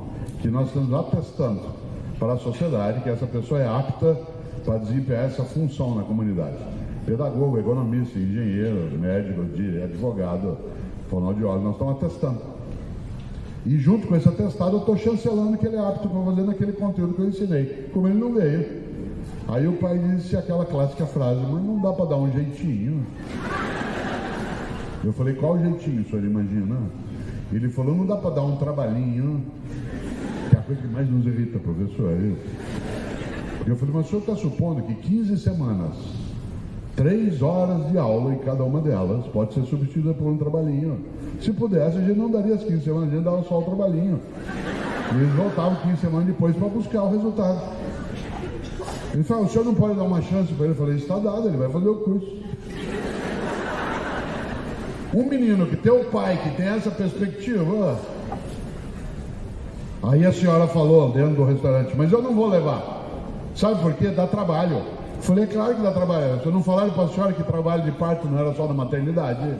que nós estamos atestando para a sociedade que essa pessoa é apta para desempenhar essa função na comunidade. Pedagogo, economista, engenheiro, médico, advogado, fonoaudiólogo, nós estamos atestando. E junto com esse atestado, eu estou chancelando que ele é apto para fazer naquele conteúdo que eu ensinei. Como ele não veio. Aí o pai disse aquela clássica frase: mas não dá para dar um jeitinho? Eu falei: qual jeitinho, o senhor imagina? Ele falou: não dá para dar um trabalhinho, que é a coisa que mais nos irrita, professor. Eu falei: mas o senhor está supondo que 15 semanas, 3 horas de aula em cada uma delas pode ser substituída por um trabalhinho. Se pudesse, a gente não daria as 15 semanas, a gente dava só o trabalhinho. E eles voltavam 15 semanas depois para buscar o resultado. Ele falou: o senhor não pode dar uma chance para ele? Eu falei: está dado, ele vai fazer o curso. Um menino que tem o pai, que tem essa perspectiva. Aí a senhora falou dentro do restaurante: mas eu não vou levar. Sabe por quê? Dá trabalho. Eu falei: é claro que dá trabalho. Vocês não falaram para a senhora que trabalho de parto não era só na maternidade?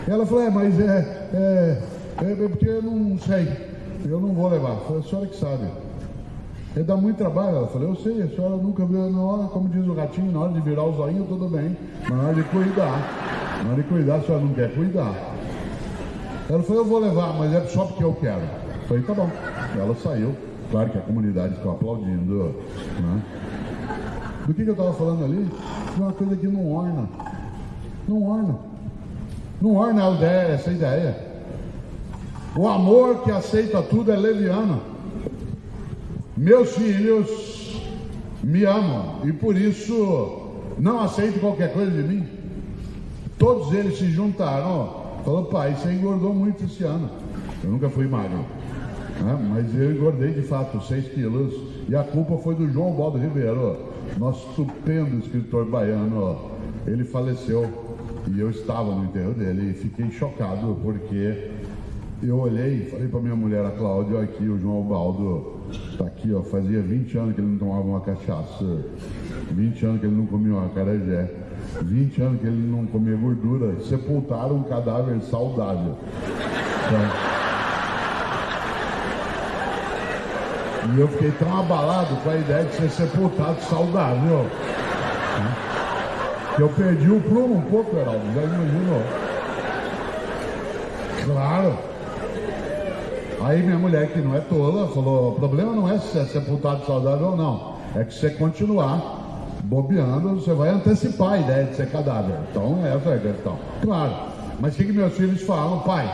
Ela falou: mas porque eu não sei. Eu não vou levar. Eu falei: a senhora que sabe. Ele dá muito trabalho. Ela falou: eu sei, a senhora nunca viu. Na hora, como diz o gatinho, na hora de virar o zoinho, tudo bem. Mas na hora de cuidar, a senhora não quer cuidar. Ela falou: eu vou levar, mas é só porque eu quero. Eu falei: tá bom. Ela saiu, Claro que a comunidade ficou aplaudindo, né? Do que eu estava falando ali? De uma coisa que não orna. Não orna. Não orna a ideia, essa ideia. O amor que aceita tudo é leviano. Meus filhos me amam e por isso não aceitam qualquer coisa de mim. Todos eles se juntaram. Falou, pai, você engordou muito esse ano. Eu nunca fui magro, né? Mas eu engordei de fato 6 quilos. E a culpa foi do João Baldo Ribeiro, nosso estupendo escritor baiano. Ele faleceu e eu estava no enterro dele e fiquei chocado porque eu olhei e falei para minha mulher, a Cláudia, aqui o João Baldo está aqui, ó, fazia 20 anos que ele não tomava uma cachaça, 20 anos que ele não comia uma acarajé, 20 anos que ele não comia gordura, sepultaram um cadáver saudável. Então, e eu fiquei tão abalado com a ideia de ser sepultado saudável, né? Que eu perdi o prumo um pouco, Heraldo, já imaginou? Claro. Aí minha mulher, que não é tola, falou, o problema não é se é sepultado saudável ou não, é que se você continuar bobeando, você vai antecipar a ideia de ser cadáver. Então essa é a questão. Claro. Mas o que meus filhos falam? Pai,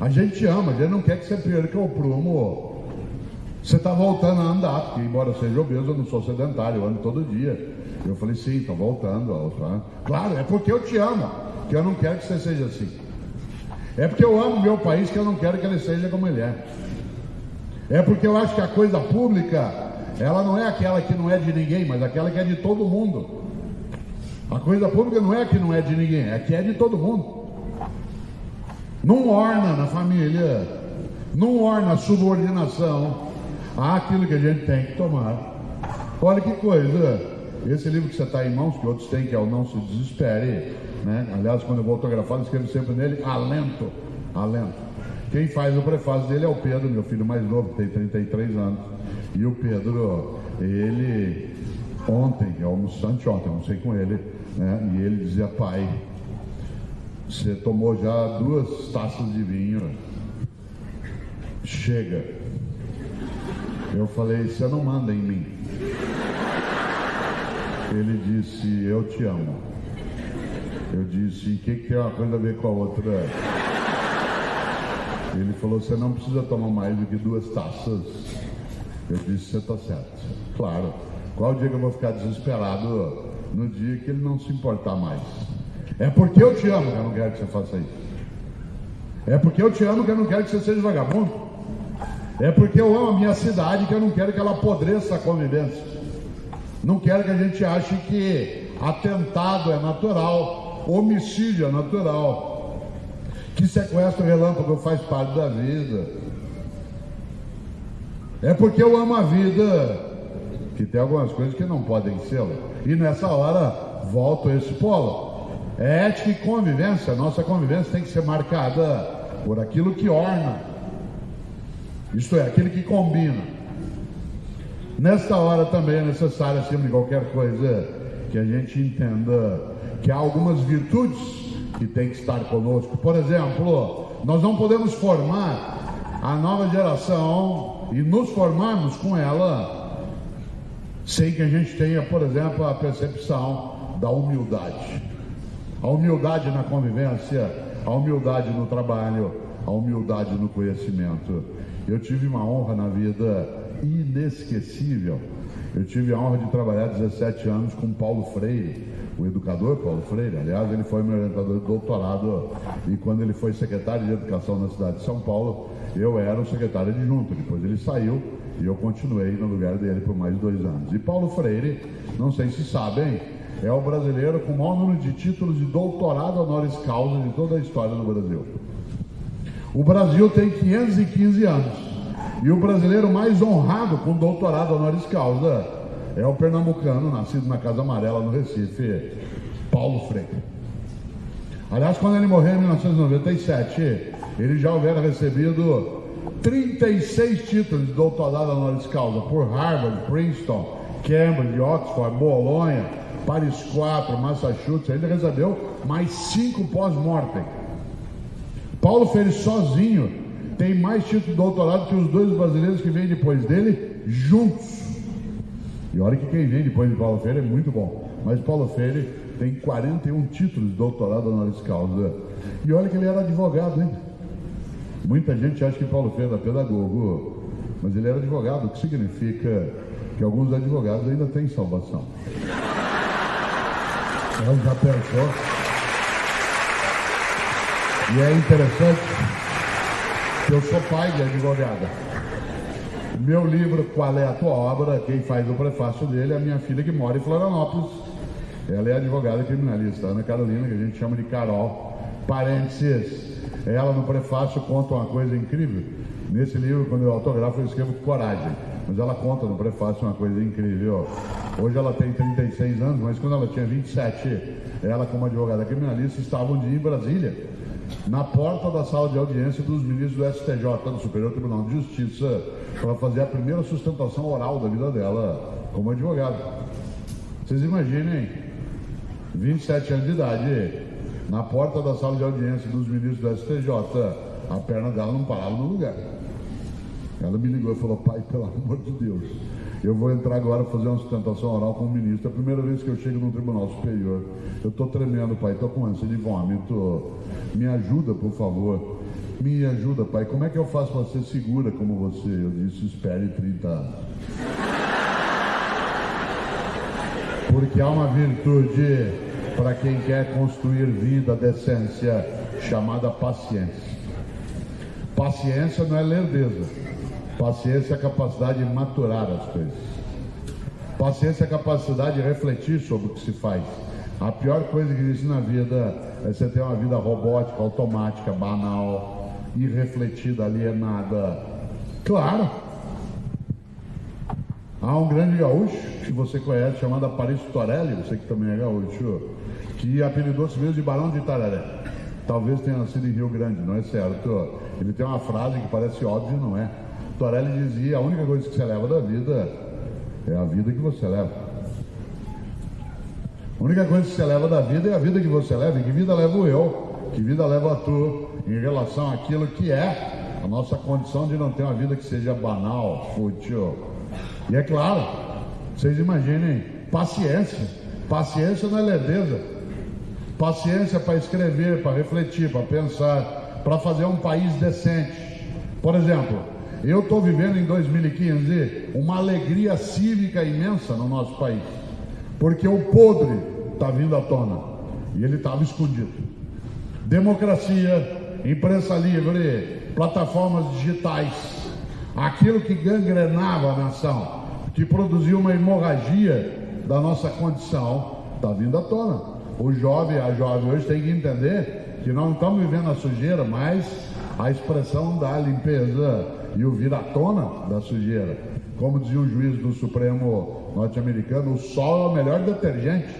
a gente ama, a gente não quer que você perca o prumo. Você está voltando a andar, porque embora eu seja obeso, eu não sou sedentário, eu ando todo dia. Eu falei, sim, estou voltando. Claro, é porque eu te amo, que eu não quero que você seja assim. É porque eu amo o meu país, que eu não quero que ele seja como ele é. É porque eu acho que a coisa pública, ela não é aquela que não é de ninguém, mas aquela que é de todo mundo. A coisa pública não é a que não é de ninguém, é a que é de todo mundo. Não orna na família, não orna a subordinação àquilo que a gente tem que tomar. Olha que coisa, esse livro que você está em mãos, que outros têm, que é o Não Se Desespere, né? Aliás, quando eu vou autografar, eu escrevo sempre nele, alento, alento. Quem faz o prefácio dele é o Pedro, meu filho mais novo, que tem 33 anos. E o Pedro, ele, ontem, eu almocei com ele, né? E ele dizia, pai, você tomou já 2 taças de vinho, chega. Eu falei, você não manda em mim. Ele disse, eu te amo. Eu disse, o que tem uma coisa a ver com a outra? Ele falou, você não precisa tomar mais do que 2 taças. Eu disse, você está certo. Claro. Qual o dia que eu vou ficar desesperado? No dia que ele não se importar mais. É porque eu te amo que eu não quero que você faça isso. É porque eu te amo que eu não quero que você seja vagabundo. É porque eu amo a minha cidade que eu não quero que ela apodreça a convivência. Não quero que a gente ache que atentado é natural, homicídio é natural, que sequestro relâmpago faz parte da vida. É porque eu amo a vida que tem algumas coisas que não podem ser. E nessa hora, volto a esse polo. É ética e convivência. Nossa convivência tem que ser marcada por aquilo que orna. Isto é, aquele que combina. Nesta hora também é necessário, acima de qualquer coisa, que a gente entenda que há algumas virtudes que têm que estar conosco. Por exemplo, nós não podemos formar a nova geração e nos formarmos com ela sem que a gente tenha, por exemplo, a percepção da humildade. A humildade na convivência, a humildade no trabalho, a humildade no conhecimento. Eu tive uma honra na vida inesquecível. Eu tive a honra de trabalhar 17 anos com Paulo Freire, o educador Paulo Freire. Aliás, ele foi meu orientador de doutorado e quando ele foi secretário de Educação na cidade de São Paulo, eu era o secretário adjunto. Depois ele saiu e eu continuei no lugar dele por mais de 2 anos. E Paulo Freire, não sei se sabem, é o brasileiro com o maior número de títulos de doutorado honoris causa de toda a história do Brasil. O Brasil tem 515 anos e o brasileiro mais honrado com doutorado honoris causa é o pernambucano, nascido na Casa Amarela, no Recife, Paulo Freire. Aliás, quando ele morreu em 1997, ele já houvera recebido 36 títulos de doutorado honoris causa por Harvard, Princeton, Cambridge, Oxford, Bolonha, Paris 4, Massachusetts. Ele recebeu mais 5 pós-mortem. Paulo Freire sozinho tem mais título de doutorado que os 2 brasileiros que vêm depois dele, juntos. E olha que quem vem depois de Paulo Freire é muito bom. Mas Paulo Freire tem 41 títulos de doutorado honoris causa. E olha que ele era advogado, hein? Muita gente acha que Paulo Freire era pedagogo, mas ele era advogado, o que significa que alguns advogados ainda têm salvação. Ela já pensou? E é interessante que eu sou pai de advogada. Meu livro, Qual é a Tua Obra? Quem faz o prefácio dele é a minha filha que mora em Florianópolis. Ela é advogada criminalista, Ana Carolina, que a gente chama de Carol. Parênteses. Ela no prefácio conta uma coisa incrível. Nesse livro, quando eu autografo, eu escrevo coragem. Mas ela conta no prefácio uma coisa incrível. Hoje ela tem 36 anos, mas quando ela tinha 27, ela como advogada criminalista estava um dia em Brasília, na porta da sala de audiência dos ministros do STJ, do Superior Tribunal de Justiça, para fazer a primeira sustentação oral da vida dela como advogada. Vocês imaginem, 27 anos de idade, na porta da sala de audiência dos ministros do STJ, a perna dela não parava no lugar. Ela me ligou e falou: pai, pelo amor de Deus, eu vou entrar agora fazer uma sustentação oral com o ministro. É a primeira vez que eu chego no Tribunal Superior. Eu estou tremendo, pai, estou com ânsia de vômito. Me ajuda, por favor. Me ajuda, pai. Como é que eu faço para ser segura como você? Eu disse: espere 30 anos. Porque há uma virtude para quem quer construir vida, decência, chamada paciência. Paciência não é lerdeza. Paciência é a capacidade de maturar as coisas. Paciência é a capacidade de refletir sobre o que se faz. A pior coisa que existe na vida é você ter uma vida robótica, automática, banal, irrefletida, alienada. Claro! Há um grande gaúcho que você conhece, chamado Aparício Torelli, você que também é gaúcho, que apelidou-se mesmo de Barão de Itararé. Talvez tenha nascido em Rio Grande, não é certo? Ele tem uma frase que parece óbvia, não é? Torelli dizia: a única coisa que você leva da vida é a vida que você leva. A única coisa que você leva da vida é a vida que você leva. E que vida levo eu? Que vida leva tu em relação àquilo que é a nossa condição de não ter uma vida que seja banal, fútil. E é claro, vocês imaginem, paciência. Paciência não é lerdeza. Paciência para escrever, para refletir, para pensar, para fazer um país decente. Por exemplo, eu estou vivendo em 2015 uma alegria cívica imensa no nosso país, porque o podre está vindo à tona e ele estava escondido. Democracia, imprensa livre, plataformas digitais, aquilo que gangrenava a nação, que produziu uma hemorragia da nossa condição, está vindo à tona. O jovem, a jovem hoje tem que entender que nós não estamos vivendo a sujeira, mas a expressão da limpeza e o vir à tona da sujeira. Como dizia o juiz do Supremo norte-americano, o sol é o melhor detergente.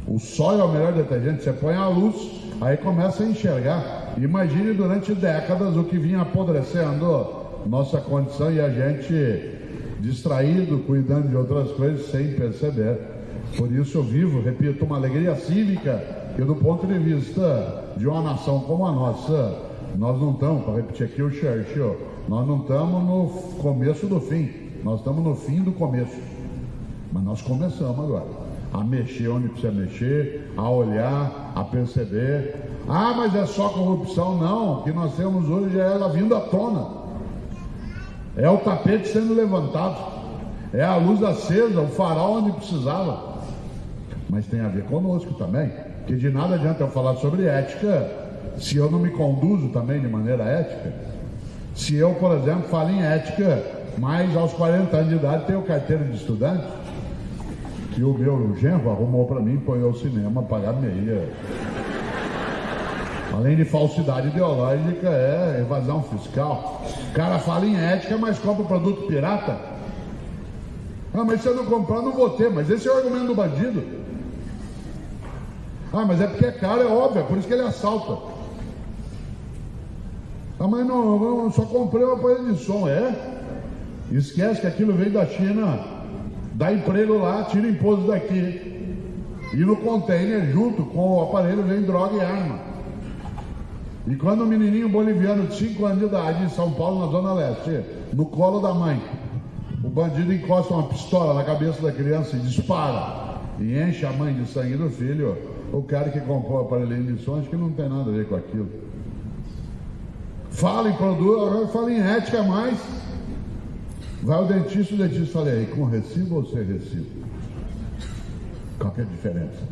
O sol é o melhor detergente. Você põe a luz, aí começa a enxergar. Imagine durante décadas o que vinha apodrecendo nossa condição e a gente distraído, cuidando de outras coisas sem perceber. Por isso eu vivo, repito, uma alegria cívica que do ponto de vista de uma nação como a nossa, nós não estamos, para repetir aqui o Churchill, nós não estamos no começo do fim, nós estamos no fim do começo. Mas nós começamos agora a mexer onde precisa mexer, a olhar, a perceber. Ah, mas é só corrupção? Não, o que nós temos hoje é ela vindo à tona. É o tapete sendo levantado, é a luz acesa, o farol onde precisava. Mas tem a ver conosco também, que de nada adianta eu falar sobre ética se eu não me conduzo também de maneira ética. Se eu, por exemplo, falo em ética, mas aos 40 anos de idade tenho carteira de estudante, que o meu genro arrumou para mim, põe ao cinema, pagar meia. Além de falsidade ideológica, é evasão fiscal. O cara fala em ética, mas compra produto pirata. Ah, mas se eu não comprar, não vou ter. Mas esse é o argumento do bandido. Ah, mas é porque é caro, é óbvio, é por isso que ele assalta. Ah, mas não, só comprei uma aparelho de som. É? Esquece que aquilo veio da China, dá emprego lá, tira imposto daqui. E no container, junto com o aparelho, vem droga e arma. E quando um menininho boliviano de 5 anos de idade, em São Paulo, na Zona Leste, no colo da mãe, o bandido encosta uma pistola na cabeça da criança e dispara, e enche a mãe de sangue do filho, o cara que comprou o aparelhinho de som, acho que não tem nada a ver com aquilo. Fala em produto, agora fala em ética mais. Vai o dentista fala aí, com recibo ou sem recibo? Qual que é a diferença?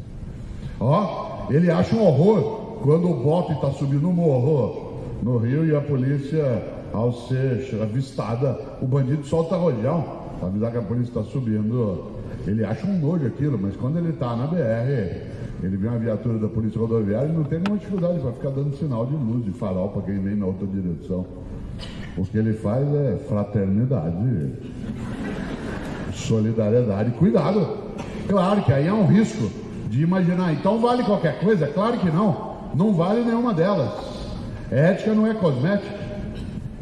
Ó, ele acha um horror quando o bote está subindo um morro no Rio e a polícia, ao ser avistada, o bandido solta rojão para avisar que a polícia está subindo. Ele acha um nojo aquilo, mas quando ele está na BR, ele vê uma viatura da polícia rodoviária e não tem nenhuma dificuldade para ficar dando sinal de luz, de farol para quem vem na outra direção. O que ele faz é fraternidade, solidariedade, cuidado. Claro que aí é um risco de imaginar, então vale qualquer coisa? Claro que não vale nenhuma delas. Ética não é cosmética.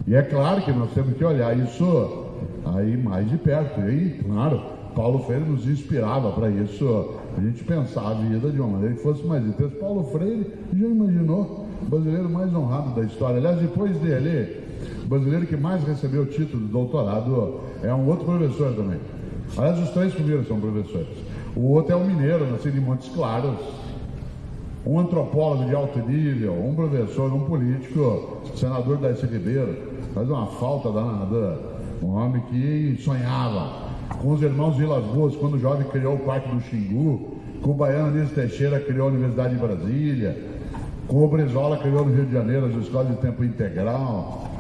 E é claro que nós temos que olhar isso aí mais de perto. E aí, claro, Paulo Freire nos inspirava para isso, a gente pensar a vida de uma maneira que fosse mais intensa. Paulo Freire já imaginou o brasileiro mais honrado da história. Aliás, depois dele, o brasileiro que mais recebeu o título de doutorado é um outro professor também. Aliás, os 3 primeiros são professores. O outro é um mineiro, nascido em Montes Claros, um antropólogo de alto nível, um professor, um político, senador Darcy Ribeiro. Faz uma falta danada. Um homem que sonhava com os irmãos Vilas Boas, quando o jovem criou o Parque do Xingu, com o baiano Anísio Teixeira criou a Universidade de Brasília, com o Brizola criou no Rio de Janeiro as escolas de tempo integral.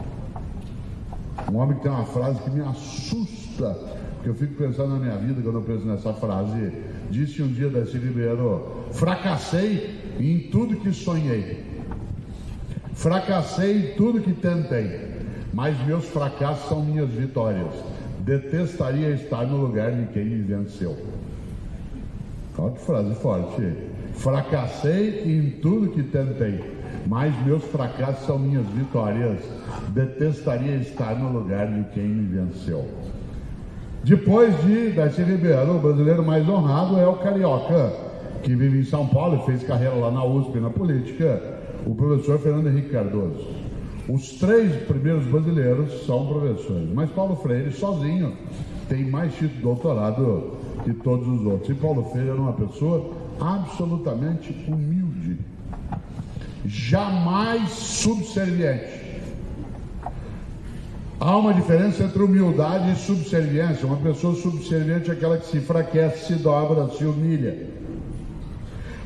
Um homem que tem uma frase que me assusta, porque eu fico pensando na minha vida quando eu penso nessa frase. Disse um dia Darcy Ribeiro: fracassei em tudo que sonhei, fracassei em tudo que tentei, mas meus fracassos são minhas vitórias. Detestaria estar no lugar de quem me venceu. Olha que frase forte. Fracassei em tudo que tentei, mas meus fracassos são minhas vitórias. Detestaria estar no lugar de quem me venceu. Depois de Darcy Ribeiro, o brasileiro mais honrado é o carioca, que vive em São Paulo e fez carreira lá na USP, na política, o professor Fernando Henrique Cardoso. Os 3 primeiros brasileiros são professores, mas Paulo Freire, sozinho, tem mais título de doutorado que todos os outros. E Paulo Freire era uma pessoa absolutamente humilde, jamais subserviente. Há uma diferença entre humildade e subserviência. Uma pessoa subserviente é aquela que se enfraquece, se dobra, se humilha.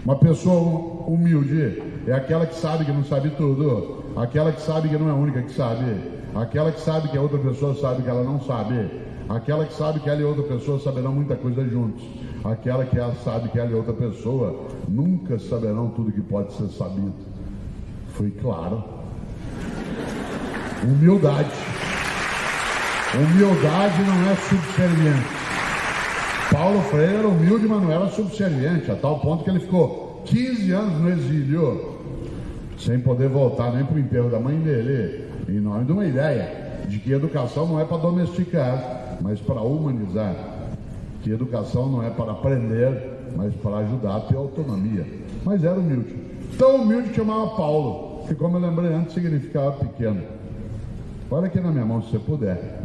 Uma pessoa humilde é aquela que sabe que não sabe tudo, aquela que sabe que não é a única que sabe, aquela que sabe que a outra pessoa sabe que ela não sabe, aquela que sabe que ela e outra pessoa saberão muita coisa juntos, aquela que sabe que ela e outra pessoa nunca saberão tudo que pode ser sabido. Foi claro. Humildade. Humildade não é subserviente. Paulo Freire era humilde, mas não era subserviente, a tal ponto que ele ficou 15 anos no exílio, sem poder voltar nem para o enterro da mãe dele, em nome de uma ideia de que educação não é para domesticar, mas para humanizar, que educação não é para aprender, mas para ajudar a ter autonomia. Mas era humilde, tão humilde que chamava Paulo, que, como eu lembrei antes, significava pequeno. Olha aqui na minha mão, se você puder.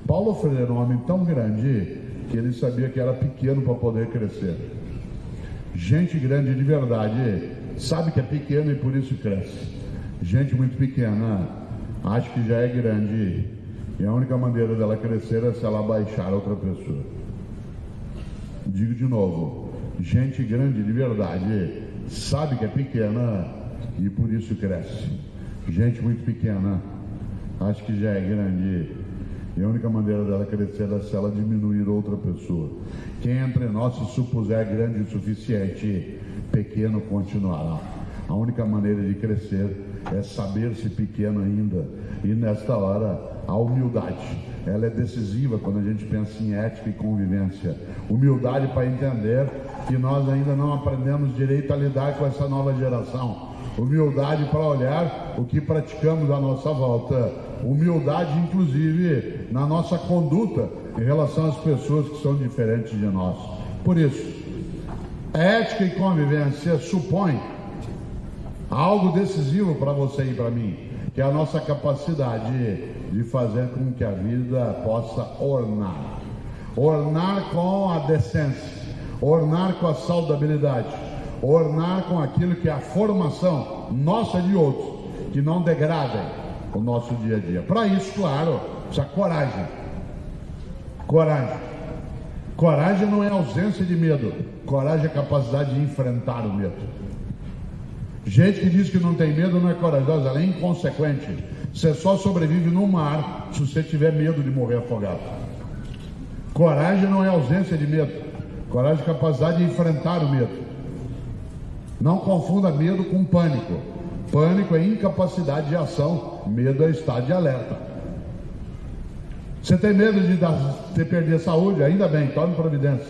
Paulo Freire era um homem tão grande que ele sabia que era pequeno para poder crescer. Gente grande de verdade sabe que é pequeno e por isso cresce. Gente muito pequena acha que já é grande e a única maneira dela crescer é se ela baixar outra pessoa. Digo de novo, gente grande de verdade sabe que é pequena e por isso cresce. Gente muito pequena acha que já é grande e a única maneira dela crescer é se ela diminuir outra pessoa. Quem entre nós se supuser grande o suficiente, pequeno continuará. A única maneira de crescer é saber-se pequeno ainda. E nesta hora, a humildade, ela é decisiva quando a gente pensa em ética e convivência. Humildade para entender que nós ainda não aprendemos direito a lidar com essa nova geração. Humildade para olhar o que praticamos à nossa volta. Humildade, inclusive, na nossa conduta em relação às pessoas que são diferentes de nós. Por isso, ética e convivência supõe algo decisivo para você e para mim, que é a nossa capacidade de fazer com que a vida possa ornar. Ornar com a decência, ornar com a saudabilidade, ornar com aquilo que é a formação nossa e de outros, que não degradem o nosso dia a dia. Para isso, claro, precisa coragem. Coragem. Coragem não é ausência de medo, coragem é capacidade de enfrentar o medo. Gente que diz que não tem medo não é corajosa, ela é inconsequente. Você só sobrevive no mar se você tiver medo de morrer afogado. Coragem não é ausência de medo, coragem é capacidade de enfrentar o medo. Não confunda medo com pânico. Pânico é incapacidade de ação, medo é estado de alerta. Você tem medo de perder a saúde? Ainda bem, tome providência.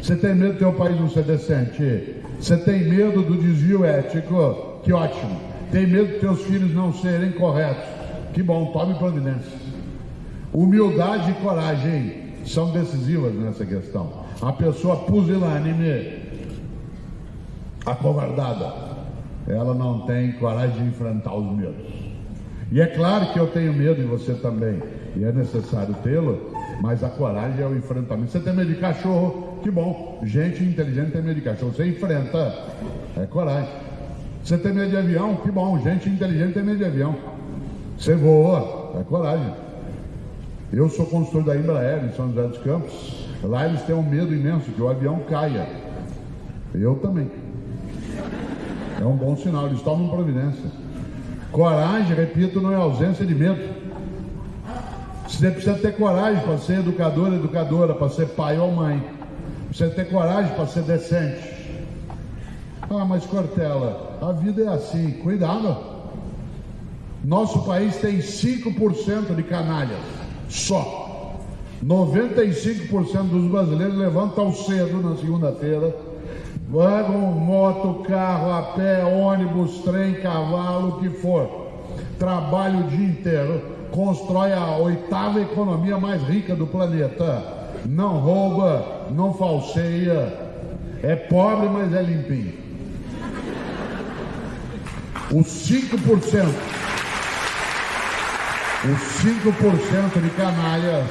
Você tem medo do teu país não ser decente? Você tem medo do desvio ético? Que ótimo. Tem medo dos teus filhos não serem corretos? Que bom, tome providência. Humildade e coragem são decisivas nessa questão. A pessoa pusilânime, acovardada, ela não tem coragem de enfrentar os medos. E é claro que eu tenho medo e você também, e é necessário tê-lo, mas a coragem é o enfrentamento. Você tem medo de cachorro? Que bom, gente inteligente tem medo de cachorro. Você enfrenta, é coragem. Você tem medo de avião? Que bom, gente inteligente tem medo de avião. Você voa, é coragem. Eu sou consultor da Embraer em São José dos Campos. Lá eles têm um medo imenso que o avião caia. Eu também. É um bom sinal, eles tomam providência. Coragem, repito, não é ausência de medo. Você precisa ter coragem para ser educador, educadora, para ser pai ou mãe. Precisa ter coragem para ser decente. Ah, mas Cortella, a vida é assim, cuidado. Nosso país tem 5% de canalhas, só. 95% dos brasileiros levantam cedo na segunda-feira, pegam moto, carro, a pé, ônibus, trem, cavalo, o que for. Trabalha o dia inteiro, constrói a 8ª economia mais rica do planeta. Não rouba, não falseia, é pobre, mas é limpinho. Os 5% de canalhas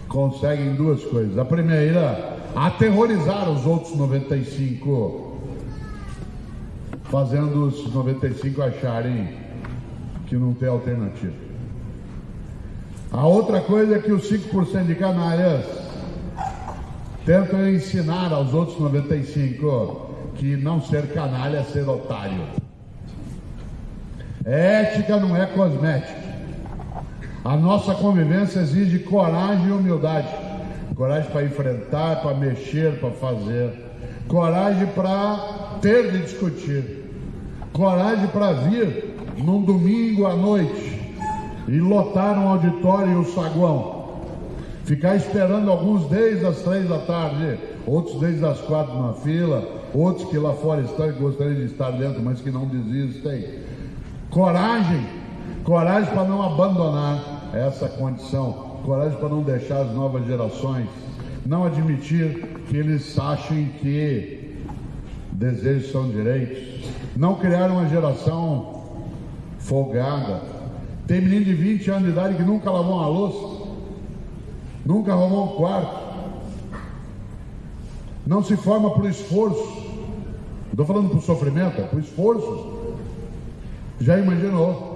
conseguem duas coisas. A primeira, aterrorizar os outros 95, fazendo os 95 acharem que não tem alternativa. A outra coisa é que os 5% de canalhas tentam ensinar aos outros 95 que não ser canalha é ser otário. Ética não é cosmética. A nossa convivência exige coragem e humildade. Coragem para enfrentar, para mexer, para fazer. Coragem para ter de discutir. Coragem para vir num domingo à noite e lotar um auditório e um saguão. Ficar esperando alguns desde as 3 da tarde, outros desde as 4 na fila, outros que lá fora estão e gostariam de estar dentro, mas que não desistem. Coragem para não abandonar essa condição, coragem para não deixar as novas gerações, não admitir que eles achem que desejos são direitos, não criar uma geração folgada. Tem menino de 20 anos de idade que nunca lavou uma louça, nunca arrumou um quarto, não se forma por esforço. Não estou falando por sofrimento, é por esforço. Já imaginou?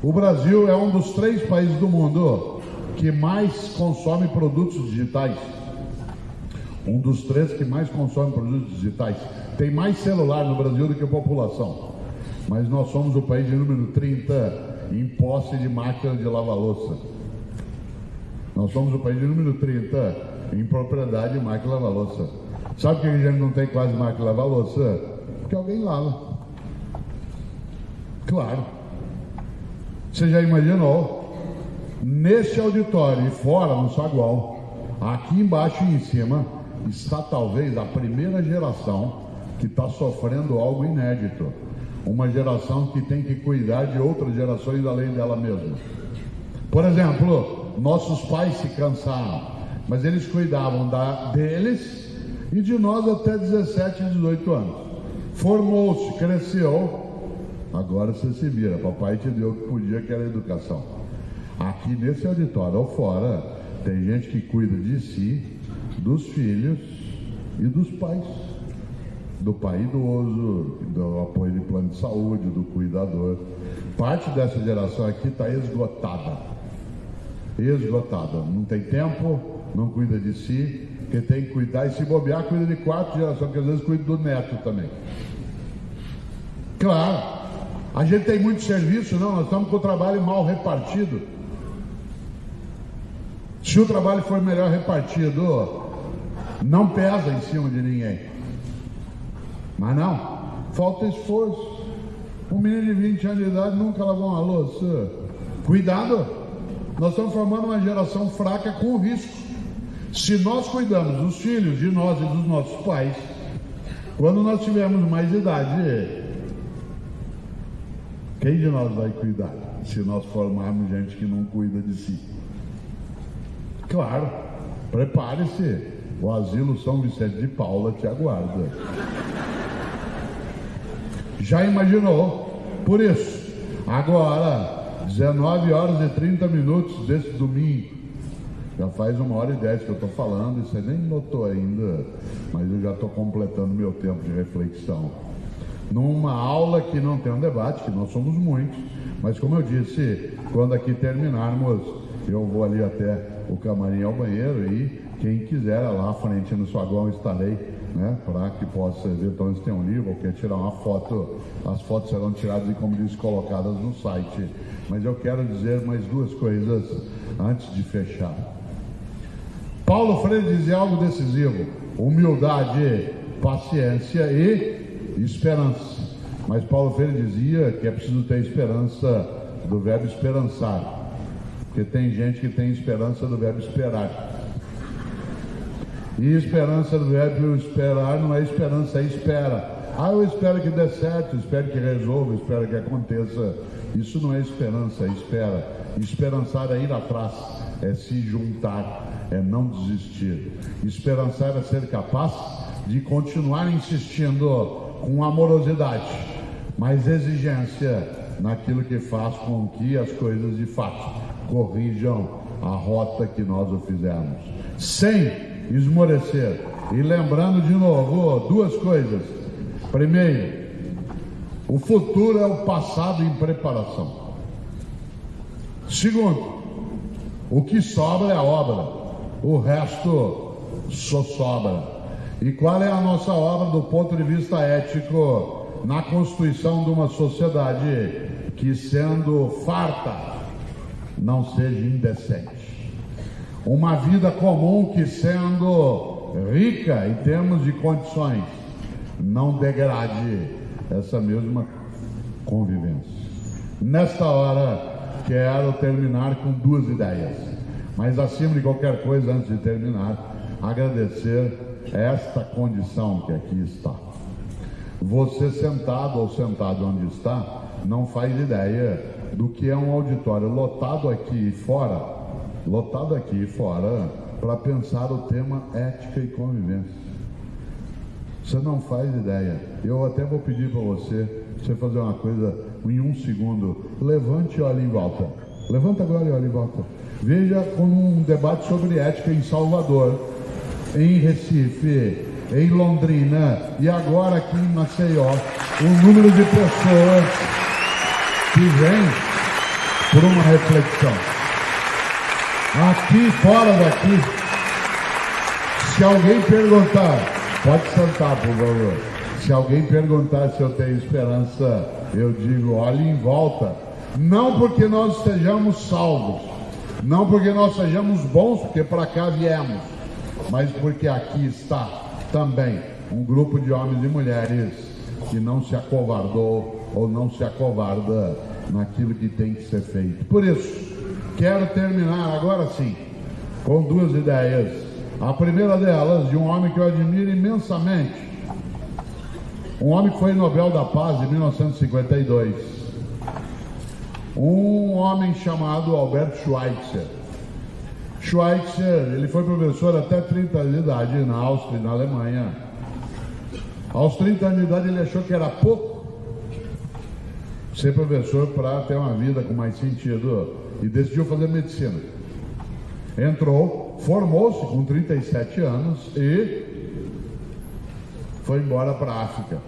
O Brasil é um dos 3 países do mundo que mais consome produtos digitais. Um dos 3 que mais consome produtos digitais. Tem mais celular no Brasil do que a população. Mas nós somos o país de número 30 em posse de máquina de lavar louça. Nós somos o país de número 30 em propriedade de máquina de lavar louça. Sabe por que a gente não tem quase máquina de lavar louça? Porque alguém lava. Claro. Você já imaginou? Neste auditório e fora no saguão, aqui embaixo e em cima, está talvez a primeira geração que está sofrendo algo inédito. Uma geração que tem que cuidar de outras gerações além dela mesma. Por exemplo, nossos pais se cansaram, mas eles cuidavam deles e de nós até 17, 18 anos. formou-se, cresceu, agora você se vira, papai te deu o que podia, que era educação. Aqui nesse auditório ou fora, tem gente que cuida de si, dos filhos e dos pais, do pai idoso, do apoio de plano de saúde, do cuidador. Parte dessa geração aqui está esgotada, não tem tempo, não cuida de si, porque tem que cuidar, e se bobear, cuida de 4 gerações, porque às vezes cuida do neto também. Claro, a gente tem muito serviço, não, nós estamos com o trabalho mal repartido. Se o trabalho for melhor repartido, não pesa em cima de ninguém. Mas não, falta esforço. Um menino de 20 anos de idade nunca lavou uma louça. Cuidado, nós estamos formando uma geração fraca com risco. Se nós cuidamos dos filhos de nós e dos nossos pais, quando nós tivermos mais idade, quem de nós vai cuidar? Se nós formarmos gente que não cuida de si. Claro, prepare-se, o asilo São Vicente de Paula te aguarda. Já imaginou? Por isso, agora, 19 horas e 30 minutos desse domingo, já faz 1h10 que eu estou falando, e você nem notou ainda, mas eu já estou completando meu tempo de reflexão. Numa aula que não tem um debate, que nós somos muitos, mas como eu disse, quando aqui terminarmos, eu vou ali até o camarim ao banheiro e quem quiser lá à frente no saguão estarei, né, para que possa eventualmente ter um livro ou quer tirar uma foto. As fotos serão tiradas e, como disse, colocadas no site. Mas eu quero dizer mais 2 coisas antes de fechar. Paulo Freire dizia algo decisivo: humildade, paciência e esperança. Mas Paulo Freire dizia que é preciso ter esperança do verbo esperançar, porque tem gente que tem esperança do verbo esperar. E esperança do verbo esperar não é esperança, é espera. Eu espero que dê certo, espero que resolva, espero que aconteça. Isso não é esperança, é espera. Esperançar é ir atrás, é se juntar, é não desistir. Esperançar é ser capaz de continuar insistindo com amorosidade, mas exigência naquilo que faz com que as coisas de fato corrijam a rota que nós o fizemos, sem esmorecer. E lembrando de novo 2 coisas. Primeiro, o futuro é o passado em preparação. Segundo, o que sobra é a obra, o resto só sobra. E qual é a nossa obra do ponto de vista ético na constituição de uma sociedade que, sendo farta, não seja indecente? Uma vida comum que, sendo rica em termos de condições, não degrade essa mesma convivência. Nesta hora, quero terminar com 2 ideias. Mas, acima de qualquer coisa, antes de terminar, agradecer esta condição que aqui está. Você sentado ou sentado onde está, não faz ideia do que é um auditório lotado aqui fora, para pensar o tema ética e convivência. Você não faz ideia. Eu até vou pedir para você fazer uma coisa em 1 segundo. Levante e olhe em volta. Levanta agora e olhe em volta. Veja como um debate sobre ética em Salvador, em Recife, em Londrina e agora aqui em Maceió, o número de pessoas que vem por uma reflexão. Aqui, fora daqui, se alguém perguntar, pode sentar, por favor. Se alguém perguntar se eu tenho esperança, eu digo, olhe em volta. Não porque nós estejamos salvos, não porque nós sejamos bons, porque para cá viemos, mas porque aqui está também um grupo de homens e mulheres que não se acovardou ou não se acovarda naquilo que tem que ser feito. Por isso, quero terminar agora sim com 2 ideias. A primeira delas, de um homem que eu admiro imensamente, um homem que foi Nobel da Paz em 1952, um homem chamado Albert Schweitzer. Schweitzer, ele foi professor até 30 anos de idade na Áustria e na Alemanha. Aos 30 anos de idade ele achou que era pouco ser professor para ter uma vida com mais sentido e decidiu fazer medicina. Entrou, formou-se com 37 anos e foi embora para a África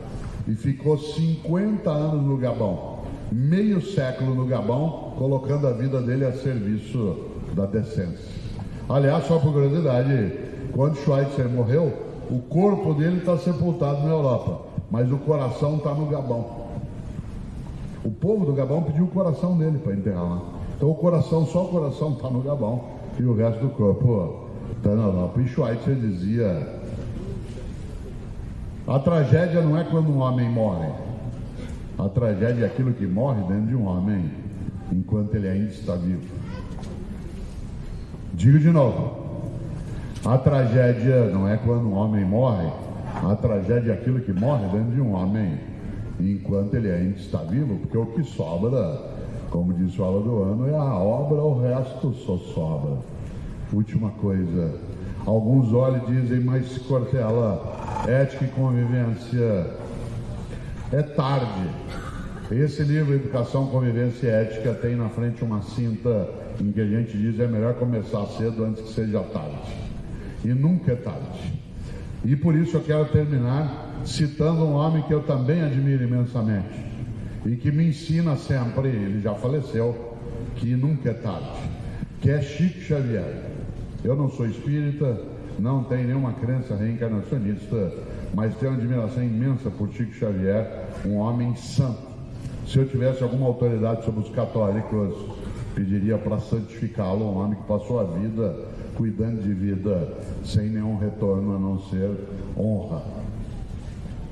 e ficou 50 anos no Gabão, meio século no Gabão, colocando a vida dele a serviço da decência. Aliás, só por curiosidade, quando Schweitzer morreu, o corpo dele está sepultado na Europa, mas o coração está no Gabão. O povo do Gabão pediu o coração dele para enterrar lá. Então o coração, só o coração está no Gabão e o resto do corpo está na Europa. E Schweitzer dizia: a tragédia não é quando um homem morre, a tragédia é aquilo que morre dentro de um homem enquanto ele ainda está vivo. Digo de novo, a tragédia não é quando um homem morre, a tragédia é aquilo que morre dentro de um homem enquanto ele ainda está vivo, porque o que sobra, como disse o Aladoano, é a obra, o resto só sobra. Última coisa, alguns olhos dizem, mas Cortella, ética e convivência é tarde. Esse livro, Educação, Convivência e Ética, tem na frente uma cinta em que a gente diz é melhor começar cedo antes que seja tarde. E nunca é tarde. E por isso eu quero terminar citando um homem que eu também admiro imensamente e que me ensina sempre, ele já faleceu, que nunca é tarde, que é Chico Xavier. Eu não sou espírita, não tenho nenhuma crença reencarnacionista, mas tenho uma admiração imensa por Chico Xavier, um homem santo. Se eu tivesse alguma autoridade sobre os católicos, pediria para santificá-lo, um homem que passou a vida cuidando de vida sem nenhum retorno a não ser honra.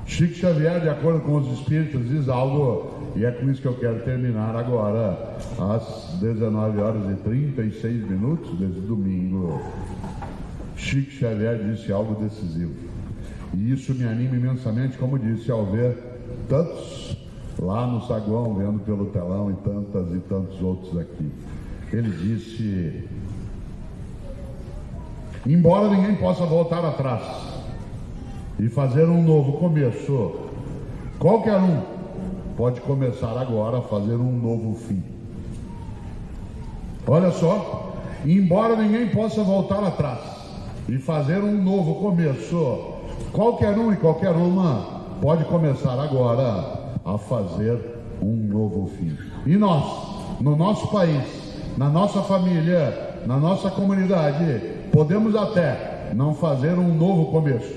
Chico Xavier, de acordo com os espíritos, diz algo, e é com isso que eu quero terminar agora, às 19 horas e 36 minutos desse domingo. Chico Xavier disse algo decisivo, e isso me anima imensamente, como disse, ao ver tantos lá no saguão, vendo pelo telão, e tantos outros aqui. Ele disse: embora ninguém possa voltar atrás e fazer um novo começo, qualquer um pode começar agora a fazer um novo fim. Olha só, embora ninguém possa voltar atrás e fazer um novo começo, qualquer um e qualquer uma pode começar agora a fazer um novo fim. E nós, no nosso país, na nossa família, na nossa comunidade, podemos até não fazer um novo começo,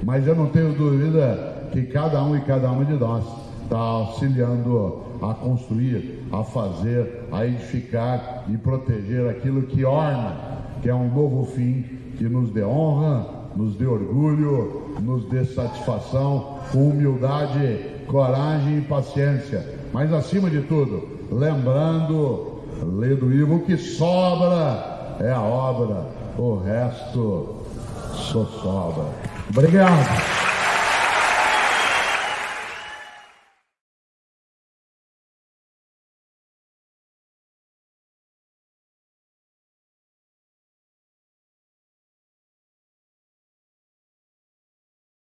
mas eu não tenho dúvida que cada um e cada uma de nós está auxiliando a construir, a fazer, a edificar e proteger aquilo que orna, que é um novo fim que nos dê honra, nos dê orgulho, nos dê satisfação, com humildade, coragem e paciência. Mas acima de tudo, lembrando, lê do livro, o que sobra é a obra, o resto só sobra. Obrigado.